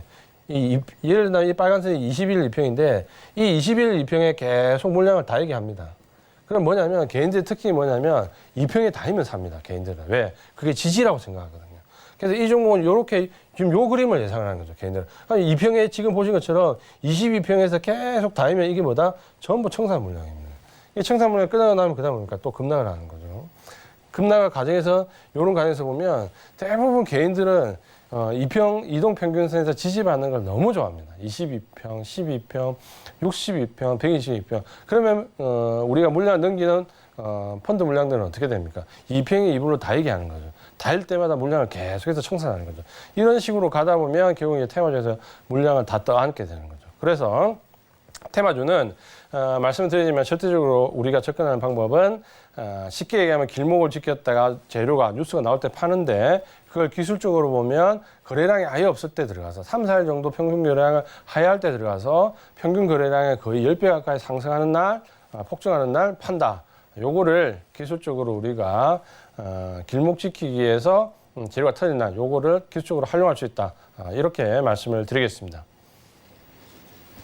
예를 들어 이 빨간색이 21 2평인데 이 21 2평에 계속 물량을 다이게 합니다. 그럼 뭐냐면 개인들의 특징이 뭐냐면 2평에 다니면 삽니다. 개인들은. 왜? 그게 지지라고 생각하거든요. 그래서 이 종목은 이렇게 지금 요 그림을 예상을 하는 거죠. 개인들은. 2평에 지금 보신 것처럼 22평에서 계속 다니면 이게 뭐다? 전부 청산 물량입니다. 이 청산 물량이 끝나고 나면 그다음 뭡니까? 또 급락을 하는 거죠. 급락을 과정에서 이런 과정에서 보면 대부분 개인들은 이동 평균선에서 지지받는 걸 너무 좋아합니다. 22평, 12평, 62평, 122평. 그러면 우리가 물량을 넘기는 펀드 물량들은 어떻게 됩니까? 2평이 2불로 다이게 하는 거죠. 다일 때마다 물량을 계속해서 청산하는 거죠. 이런 식으로 가다 보면 결국 이제 테마주에서 물량을 다 떠안게 되는 거죠. 그래서 테마주는 말씀을 드리지만 절대적으로 우리가 접근하는 방법은 쉽게 얘기하면 길목을 지켰다가 재료가 뉴스가 나올 때 파는데 그걸 기술적으로 보면 거래량이 아예 없을 때 들어가서 3, 4일 정도 평균 거래량을 하회할 때 들어가서 평균 거래량의 거의 10배 가까이 상승하는 날, 폭증하는 날 판다. 요거를 기술적으로 우리가 길목 지키기 위해서 재료가 터진 날 요거를 기술적으로 활용할 수 있다. 이렇게 말씀을 드리겠습니다.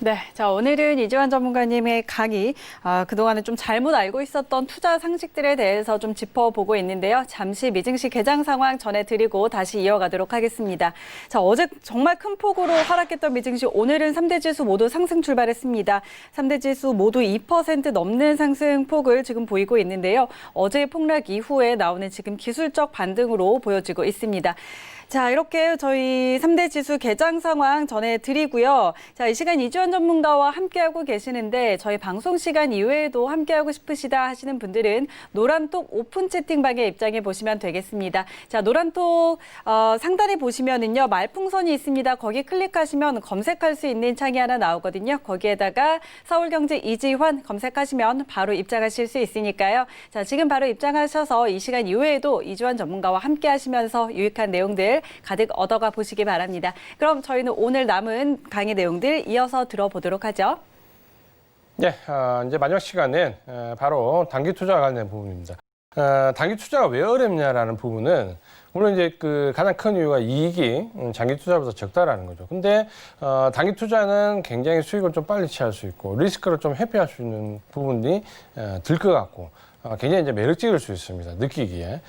네, 자 오늘은 이지환 전문가님의 강의, 그동안에 좀 잘못 알고 있었던 투자 상식들에 대해서 좀 짚어보고 있는데요. 잠시 미증시 개장 상황 전해드리고 다시 이어가도록 하겠습니다. 자, 어제 정말 큰 폭으로 하락했던 미증시, 오늘은 3대 지수 모두 상승 출발했습니다. 3대 지수 모두 2% 넘는 상승폭을 지금 보이고 있는데요. 어제의 폭락 이후에 나오는 지금 기술적 반등으로 보여지고 있습니다. 자, 이렇게 저희 3대 지수 개장 상황 전해드리고요. 자, 이 시간 이지환 전문가와 함께하고 계시는데 저희 방송 시간 이외에도 함께하고 싶으시다 하시는 분들은 노란톡 오픈 채팅방에 입장해 보시면 되겠습니다. 자, 노란톡 상단에 보시면은요, 말풍선이 있습니다. 거기 클릭하시면 검색할 수 있는 창이 하나 나오거든요. 거기에다가 서울경제 이지환 검색하시면 바로 입장하실 수 있으니까요. 자, 지금 바로 입장하셔서 이 시간 이외에도 이지환 전문가와 함께 하시면서 유익한 내용들 가득 얻어가 보시기 바랍니다. 그럼 저희는 오늘 남은 강의 내용들 이어서 들어보도록 하죠. 네, 이제 마지막 시간은 바로 단기 투자와 관련된 부분입니다. 단기 투자가 왜 어렵냐라는 부분은 물론 이제 그 가장 큰 이유가 이익이 장기 투자보다 적다라는 거죠. 근데 단기 투자는 굉장히 수익을 좀 빨리 취할 수 있고 리스크를 좀 회피할 수 있는 부분이 들 것 같고 굉장히 이제 매력적일 수 있습니다. 느끼기에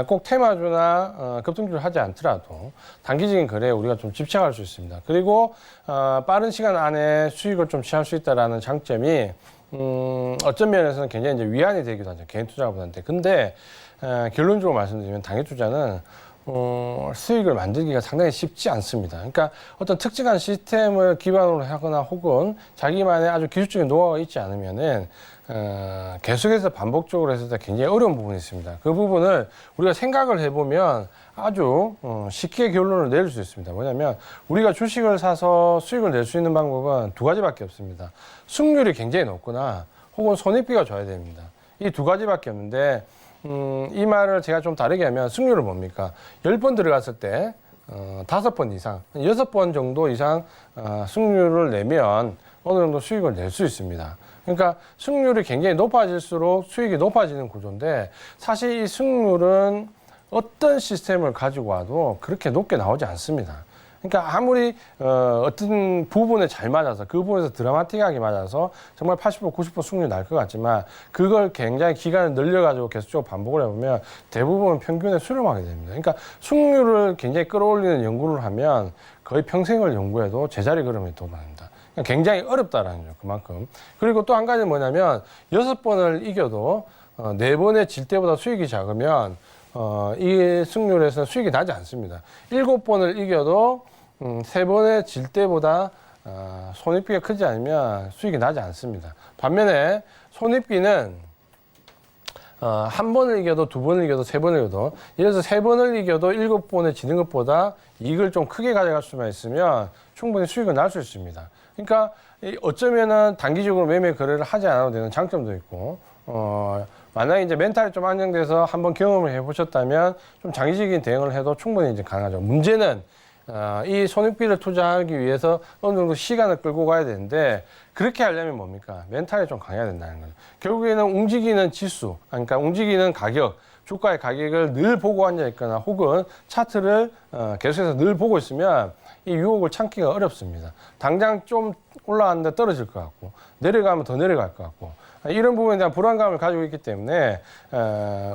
꼭 테마주나 급등주를 하지 않더라도 단기적인 거래에 우리가 좀 집착할 수 있습니다. 그리고 빠른 시간 안에 수익을 좀 취할 수 있다라는 장점이 어떤 면에서는 굉장히 이제 위안이 되기도 하죠. 개인 투자보다는. 근데 결론적으로 말씀드리면 단기 투자는 수익을 만들기가 상당히 쉽지 않습니다. 그러니까 어떤 특정한 시스템을 기반으로 하거나 혹은 자기만의 아주 기술적인 노하우가 있지 않으면은 계속해서 반복적으로 했을 때 굉장히 어려운 부분이 있습니다. 그 부분을 우리가 생각을 해보면 아주 쉽게 결론을 내릴 수 있습니다. 뭐냐면 우리가 주식을 사서 수익을 낼 수 있는 방법은 두 가지밖에 없습니다. 수익률이 굉장히 높거나 혹은 손익비가 좋아야 됩니다. 이 두 가지밖에 없는데 이 말을 제가 좀 다르게 하면 승률은 뭡니까? 10번 들어갔을 때 5번 이상, 6번 정도 이상 승률을 내면 어느 정도 수익을 낼 수 있습니다. 그러니까 승률이 굉장히 높아질수록 수익이 높아지는 구조인데 사실 이 승률은 어떤 시스템을 가지고 와도 그렇게 높게 나오지 않습니다. 그러니까 아무리 어떤 부분에 잘 맞아서 그 부분에서 드라마틱하게 맞아서 정말 80% 90% 승률이 날 것 같지만 그걸 굉장히 기간을 늘려가지고 계속적으로 반복을 해보면 대부분 평균에 수렴하게 됩니다. 그러니까 승률을 굉장히 끌어올리는 연구를 하면 거의 평생을 연구해도 제자리 걸음에 도달합니다. 그러니까 굉장히 어렵다라는 거죠. 그만큼. 그리고 또 한 가지는 뭐냐면 6번을 이겨도 4번에 질 때보다 수익이 작으면 이 승률에서는 수익이 나지 않습니다. 7번을 이겨도 3번에 질 때보다 손익비가 크지 않으면 수익이 나지 않습니다. 반면에 손익비는 한 번을 이겨도 2번을 이겨도 3번을 이겨도 예를 들어서 3번을 이겨도 7번에 지는 것보다 이익을 좀 크게 가져갈 수만 있으면 충분히 수익은 날 수 있습니다. 그러니까 어쩌면은 단기적으로 매매 거래를 하지 않아도 되는 장점도 있고 만약에 이제 멘탈이 좀 안정돼서 한번 경험을 해보셨다면 좀 장기적인 대응을 해도 충분히 이제 가능하죠. 문제는 이 손익비를 투자하기 위해서 어느 정도 시간을 끌고 가야 되는데 그렇게 하려면 뭡니까? 멘탈이 좀 강해야 된다는 거죠. 결국에는 움직이는 지수, 그러니까 움직이는 가격, 주가의 가격을 늘 보고 앉아 있거나 혹은 차트를 계속해서 늘 보고 있으면 이 유혹을 참기가 어렵습니다. 당장 좀 올라왔는데 떨어질 것 같고 내려가면 더 내려갈 것 같고 이런 부분에 대한 불안감을 가지고 있기 때문에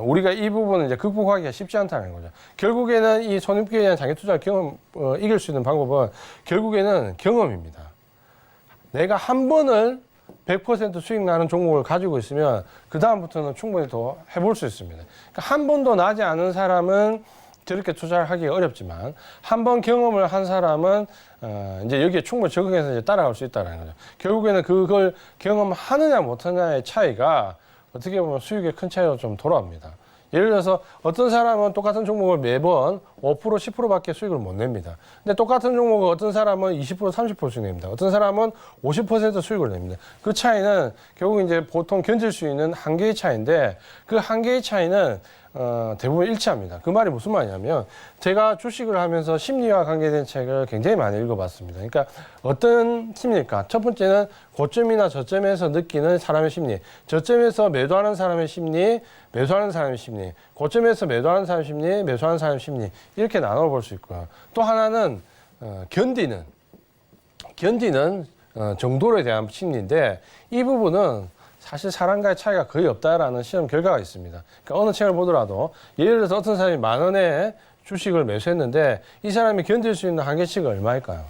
우리가 이 부분을 이제 극복하기가 쉽지 않다는 거죠. 결국에는 이 손익비에 대한 장기 투자 이길 수 있는 방법은 결국에는 경험입니다. 내가 한 번을 100% 수익 나는 종목을 가지고 있으면 그 다음부터는 충분히 더 해볼 수 있습니다. 그러니까 한 번도 나지 않은 사람은 저렇게 투자를 하기가 어렵지만 한 번 경험을 한 사람은 이제 여기에 충분히 적응해서 이제 따라갈 수 있다는 거죠. 결국에는 그걸 경험하느냐 못하느냐의 차이가 어떻게 보면 수익의 큰 차이로 좀 돌아옵니다. 예를 들어서 어떤 사람은 똑같은 종목을 매번 5% 10%밖에 수익을 못 냅니다. 근데 똑같은 종목을 어떤 사람은 20% 30% 수익 냅니다. 어떤 사람은 50% 수익을 냅니다. 그 차이는 결국 이제 보통 견딜 수 있는 한계의 차이인데 그 한계의 차이는 대부분 일치합니다. 그 말이 무슨 말이냐면 제가 주식을 하면서 심리와 관계된 책을 굉장히 많이 읽어봤습니다. 그러니까 어떤 심리일까? 첫 번째는 고점이나 저점에서 느끼는 사람의 심리, 저점에서 매도하는 사람의 심리, 매수하는 사람의 심리, 고점에서 매도하는 사람의 심리, 매수하는 사람의 심리 이렇게 나눠볼 수 있고요. 또 하나는 견디는 정도에 대한 심리인데 이 부분은 사실 사람과의 차이가 거의 없다라는 실험 결과가 있습니다. 그러니까 어느 책을 보더라도 예를 들어서 어떤 사람이 10,000원에 주식을 매수했는데 이 사람이 견딜 수 있는 한계치가 얼마일까요?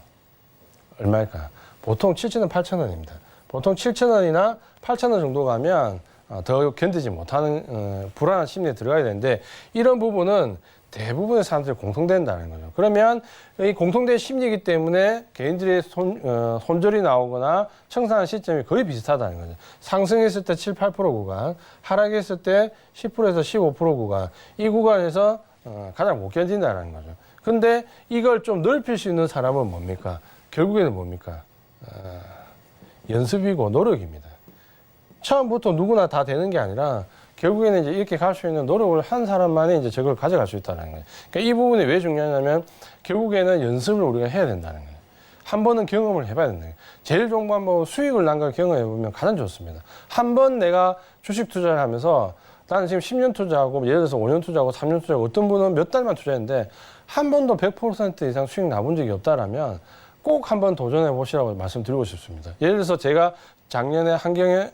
보통 7,000원, 8,000원입니다. 보통 7,000원이나 8,000원 정도 가면 더 견디지 못하는 불안한 심리에 들어가야 되는데 이런 부분은 대부분의 사람들이 공통된다는 거죠. 그러면 이 공통된 심리이기 때문에 개인들의 손절이 나오거나 청산한 시점이 거의 비슷하다는 거죠. 상승했을 때 7, 8% 구간, 하락했을 때 10%에서 15% 구간, 이 구간에서 가장 못 견딘다는 거죠. 근데 이걸 좀 넓힐 수 있는 사람은 뭡니까? 결국에는 뭡니까? 연습이고 노력입니다. 처음부터 누구나 다 되는 게 아니라 결국에는 이제 이렇게 갈 수 있는 노력을 한 사람만이 이제 저걸 가져갈 수 있다는 거예요. 그러니까 이 부분이 왜 중요하냐면 결국에는 연습을 우리가 해야 된다는 거예요. 한 번은 경험을 해봐야 된다는 거예요. 제일 좋은 방법은 수익을 난 걸 경험해보면 가장 좋습니다. 한 번 내가 주식 투자를 하면서 나는 지금 10년 투자하고 예를 들어서 5년 투자하고 3년 투자하고 어떤 분은 몇 달만 투자했는데 한 번도 100% 이상 수익 나본 적이 없다라면 꼭 한번 도전해 보시라고 말씀드리고 싶습니다. 예를 들어서 제가 작년에 한경에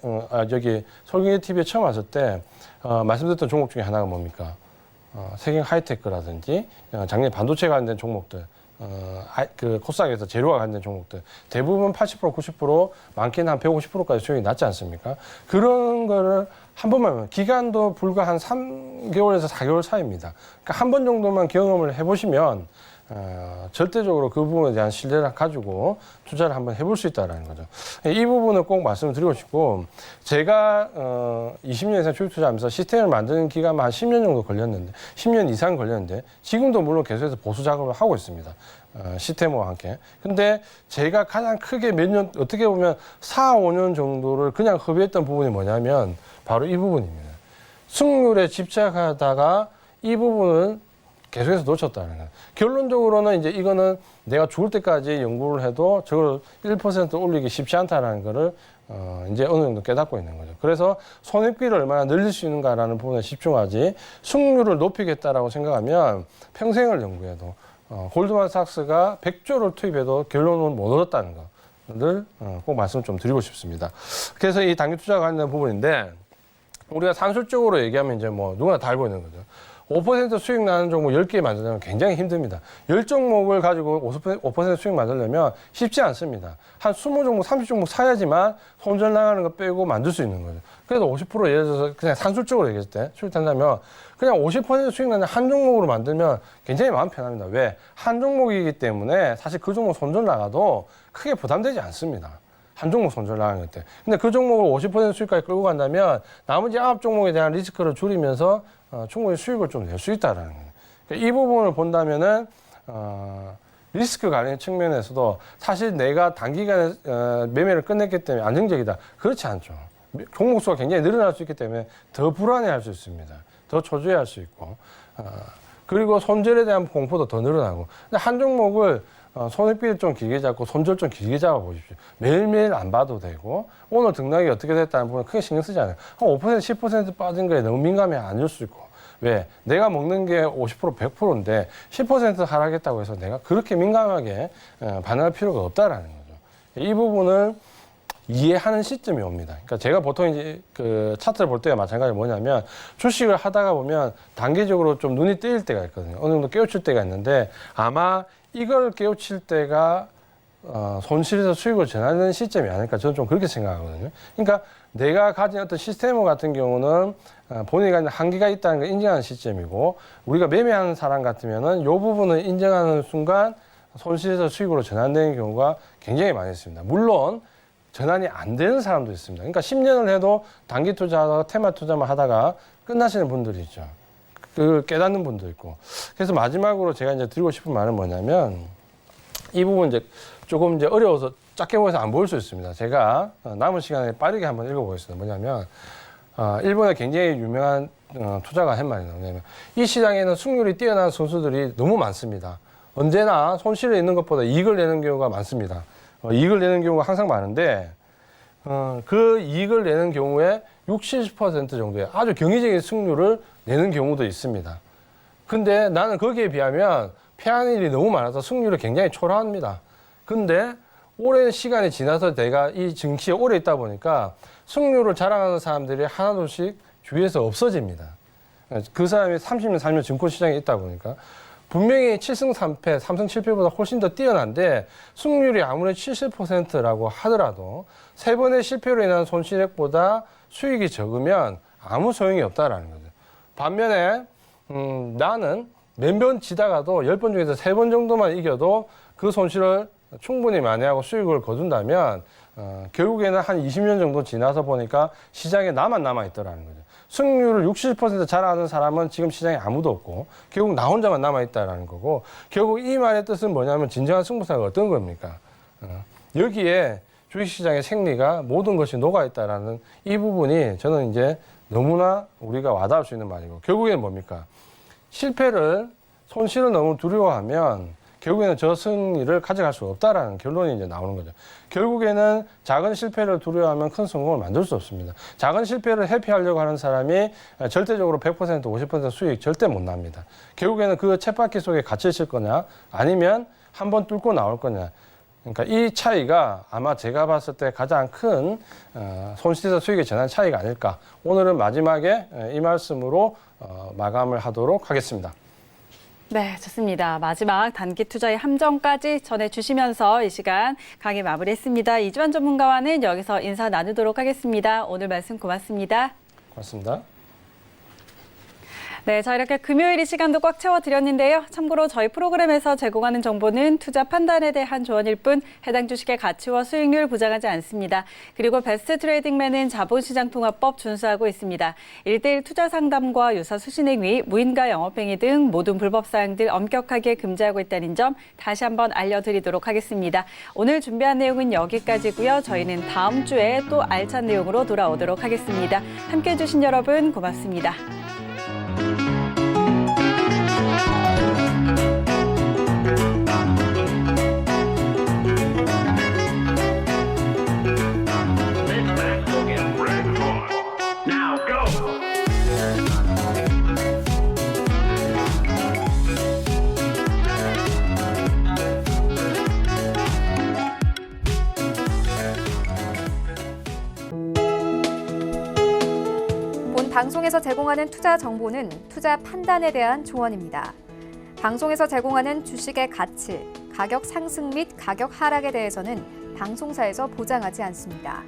설경제 TV에 처음 왔을 때 말씀드렸던 종목 중에 하나가 뭡니까? 세경 하이테크라든지 작년에 반도체 관련된 종목들, 그 코스닥에서 재료와 관련된 종목들 대부분 80% 90% 많게는 한 150%까지 수익이 났지 않습니까? 그런 거를 한 번만 기간도 불과 한 3개월에서 4개월 사이입니다. 그러니까 한 번 정도만 경험을 해보시면 절대적으로 그 부분에 대한 신뢰를 가지고 투자를 한번 해볼 수 있다는 거죠. 이 부분을 꼭 말씀을 드리고 싶고, 제가 20년 이상 주식 투자하면서 시스템을 만드는 기간만 한 10년 정도 걸렸는데, 10년 이상 걸렸는데, 지금도 물론 계속해서 보수 작업을 하고 있습니다. 시스템과 함께. 근데 제가 가장 크게 몇 년, 어떻게 보면 4, 5년 정도를 그냥 허비했던 부분이 뭐냐면 바로 이 부분입니다. 승률에 집착하다가 이 부분을 계속해서 놓쳤다는 거예요. 결론적으로는 이제 이거는 내가 죽을 때까지 연구를 해도 저걸 1% 올리기 쉽지 않다는 거를 이제 어느 정도 깨닫고 있는 거죠. 그래서 손익비를 얼마나 늘릴 수 있는가라는 부분에 집중하지 승률을 높이겠다라고 생각하면 평생을 연구해도 골드만삭스가 100조를 투입해도 결론은 못 얻었다는 거를 꼭 말씀 좀 드리고 싶습니다. 그래서 이 단기 투자 관련 부분인데 우리가 산술적으로 얘기하면 이제 뭐 누구나 다 알고 있는 거죠. 5% 수익 나는 종목 10개 만들려면 굉장히 힘듭니다. 10종목을 가지고 5% 수익 만들려면 쉽지 않습니다. 한 20종목, 30종목 사야지만 손절 나가는 거 빼고 만들 수 있는 거죠. 그래도 50% 예를 들어서 그냥 산술적으로 얘기했을 때 수익한다면 그냥 50% 수익 나는 한 종목으로 만들면 굉장히 마음 편합니다. 왜? 한 종목이기 때문에 사실 그 종목 손절 나가도 크게 부담되지 않습니다. 한 종목 손절 나가는 때. 근데 그 종목을 50% 수익까지 끌고 간다면 나머지 9종목에 대한 리스크를 줄이면서 충분히 수익을 좀 낼 수 있다라는 거예요. 그러니까 이 부분을 본다면은 리스크 관련 측면에서도 사실 내가 단기간에 매매를 끝냈기 때문에 안정적이다. 그렇지 않죠. 종목 수가 굉장히 늘어날 수 있기 때문에 더 불안해할 수 있습니다. 더 초조해할 수 있고 그리고 손절에 대한 공포도 더 늘어나고. 근데 한 종목을 손익비를 좀 길게 잡고 손절 좀 길게 잡아보십시오. 매일매일 안 봐도 되고 오늘 등락이 어떻게 됐다는 부분은 크게 신경 쓰지 않아요. 한 5% 10% 빠진 거에 너무 민감해 안 줄 수 있고. 왜? 내가 먹는 게 50% 100%인데 10% 하락했다고 해서 내가 그렇게 민감하게 반응할 필요가 없다라는 거죠. 이 부분을 이해하는 시점이 옵니다. 그러니까 제가 보통 이제 그 차트를 볼 때가 마찬가지로 뭐냐면 주식을 하다가 보면 단기적으로 좀 눈이 뜨일 때가 있거든요. 어느 정도 깨우칠 때가 있는데 아마 이걸 깨우칠 때가 손실에서 수익을 전환하는 시점이 아닐까 저는 좀 그렇게 생각하거든요. 그러니까 내가 가진 어떤 시스템 같은 경우는 본인이 가진 한계가 있다는 걸 인정하는 시점이고 우리가 매매하는 사람 같으면은 이 부분을 인정하는 순간 손실에서 수익으로 전환되는 경우가 굉장히 많이 있습니다. 물론 전환이 안 되는 사람도 있습니다. 그러니까 10년을 해도 단기 투자하다가 테마 투자만 하다가 끝나시는 분들이 있죠. 그걸 깨닫는 분도 있고. 그래서 마지막으로 제가 이제 드리고 싶은 말은 뭐냐면 이 부분 이제 조금 이제 어려워서 작게 보여서 안 보일 수 있습니다. 제가 남은 시간에 빠르게 한번 읽어보겠습니다. 뭐냐면 일본의 굉장히 유명한 투자가 한 말이 뭐냐면 이 시장에는 승률이 뛰어난 선수들이 너무 많습니다. 언제나 손실을 있는 것보다 이익을 내는 경우가 많습니다. 이익을 내는 경우가 항상 많은데 그 이익을 내는 경우에 60, 70% 정도의 아주 경이적인 승률을 내는 경우도 있습니다. 근데 나는 거기에 비하면 패하는 일이 너무 많아서 승률이 굉장히 초라합니다. 근데 오랜 시간이 지나서 내가 이 증시에 오래 있다 보니까 승률을 자랑하는 사람들이 하나둘씩 주위에서 없어집니다. 그 사람이 30년, 40년 증권시장에 있다 보니까 분명히 7승 3패, 3승 7패보다 훨씬 더 뛰어난데 승률이 아무리 70%라고 하더라도 3번의 실패로 인한 손실액보다 수익이 적으면 아무 소용이 없다라는 거죠. 반면에 나는 몇 번 지다가도 10번 중에서 3번 정도만 이겨도 그 손실을 충분히 만회하고 수익을 거둔다면 결국에는 한 20년 정도 지나서 보니까 시장에 나만 남아있더라는 거죠. 승률을 60% 잘하는 사람은 지금 시장에 아무도 없고 결국 나 혼자만 남아있다라는 거고 결국 이 말의 뜻은 뭐냐면 진정한 승부사가 어떤 겁니까? 여기에 주식시장의 생리가 모든 것이 녹아있다라는 이 부분이 저는 이제 너무나 우리가 와닿을 수 있는 말이고 결국에는 뭡니까? 실패를 손실을 너무 두려워하면 결국에는 저 승리를 가져갈 수 없다라는 결론이 이제 나오는 거죠. 결국에는 작은 실패를 두려워하면 큰 성공을 만들 수 없습니다. 작은 실패를 회피하려고 하는 사람이 절대적으로 100%, 50% 수익 절대 못 납니다. 결국에는 그 쳇바퀴 속에 갇혀 있을 거냐, 아니면 한번 뚫고 나올 거냐. 그러니까 이 차이가 아마 제가 봤을 때 가장 큰 손실에서 수익의 전환 차이가 아닐까. 오늘은 마지막에 이 말씀으로 마감을 하도록 하겠습니다. 네, 좋습니다. 마지막 단기 투자의 함정까지 전해주시면서 이 시간 강의 마무리했습니다. 이주환 전문가와는 여기서 인사 나누도록 하겠습니다. 오늘 말씀 고맙습니다. 고맙습니다. 네, 자 이렇게 금요일 이 시간도 꽉 채워드렸는데요. 참고로 저희 프로그램에서 제공하는 정보는 투자 판단에 대한 조언일 뿐 해당 주식의 가치와 수익률 보장하지 않습니다. 그리고 베스트 트레이딩맨은 자본시장통화법 준수하고 있습니다. 1:1 투자 상담과 유사 수신행위, 무인가 영업행위 등 모든 불법 사항들 엄격하게 금지하고 있다는 점 다시 한번 알려드리도록 하겠습니다. 오늘 준비한 내용은 여기까지고요. 저희는 다음 주에 또 알찬 내용으로 돌아오도록 하겠습니다. 함께해 주신 여러분 고맙습니다. 본 방송에서 제공하는 투자 정보는 투자 판단에 대한 조언입니다. 방송에서 제공하는 주식의 가치, 가격 상승 및 가격 하락에 대해서는 방송사에서 보장하지 않습니다.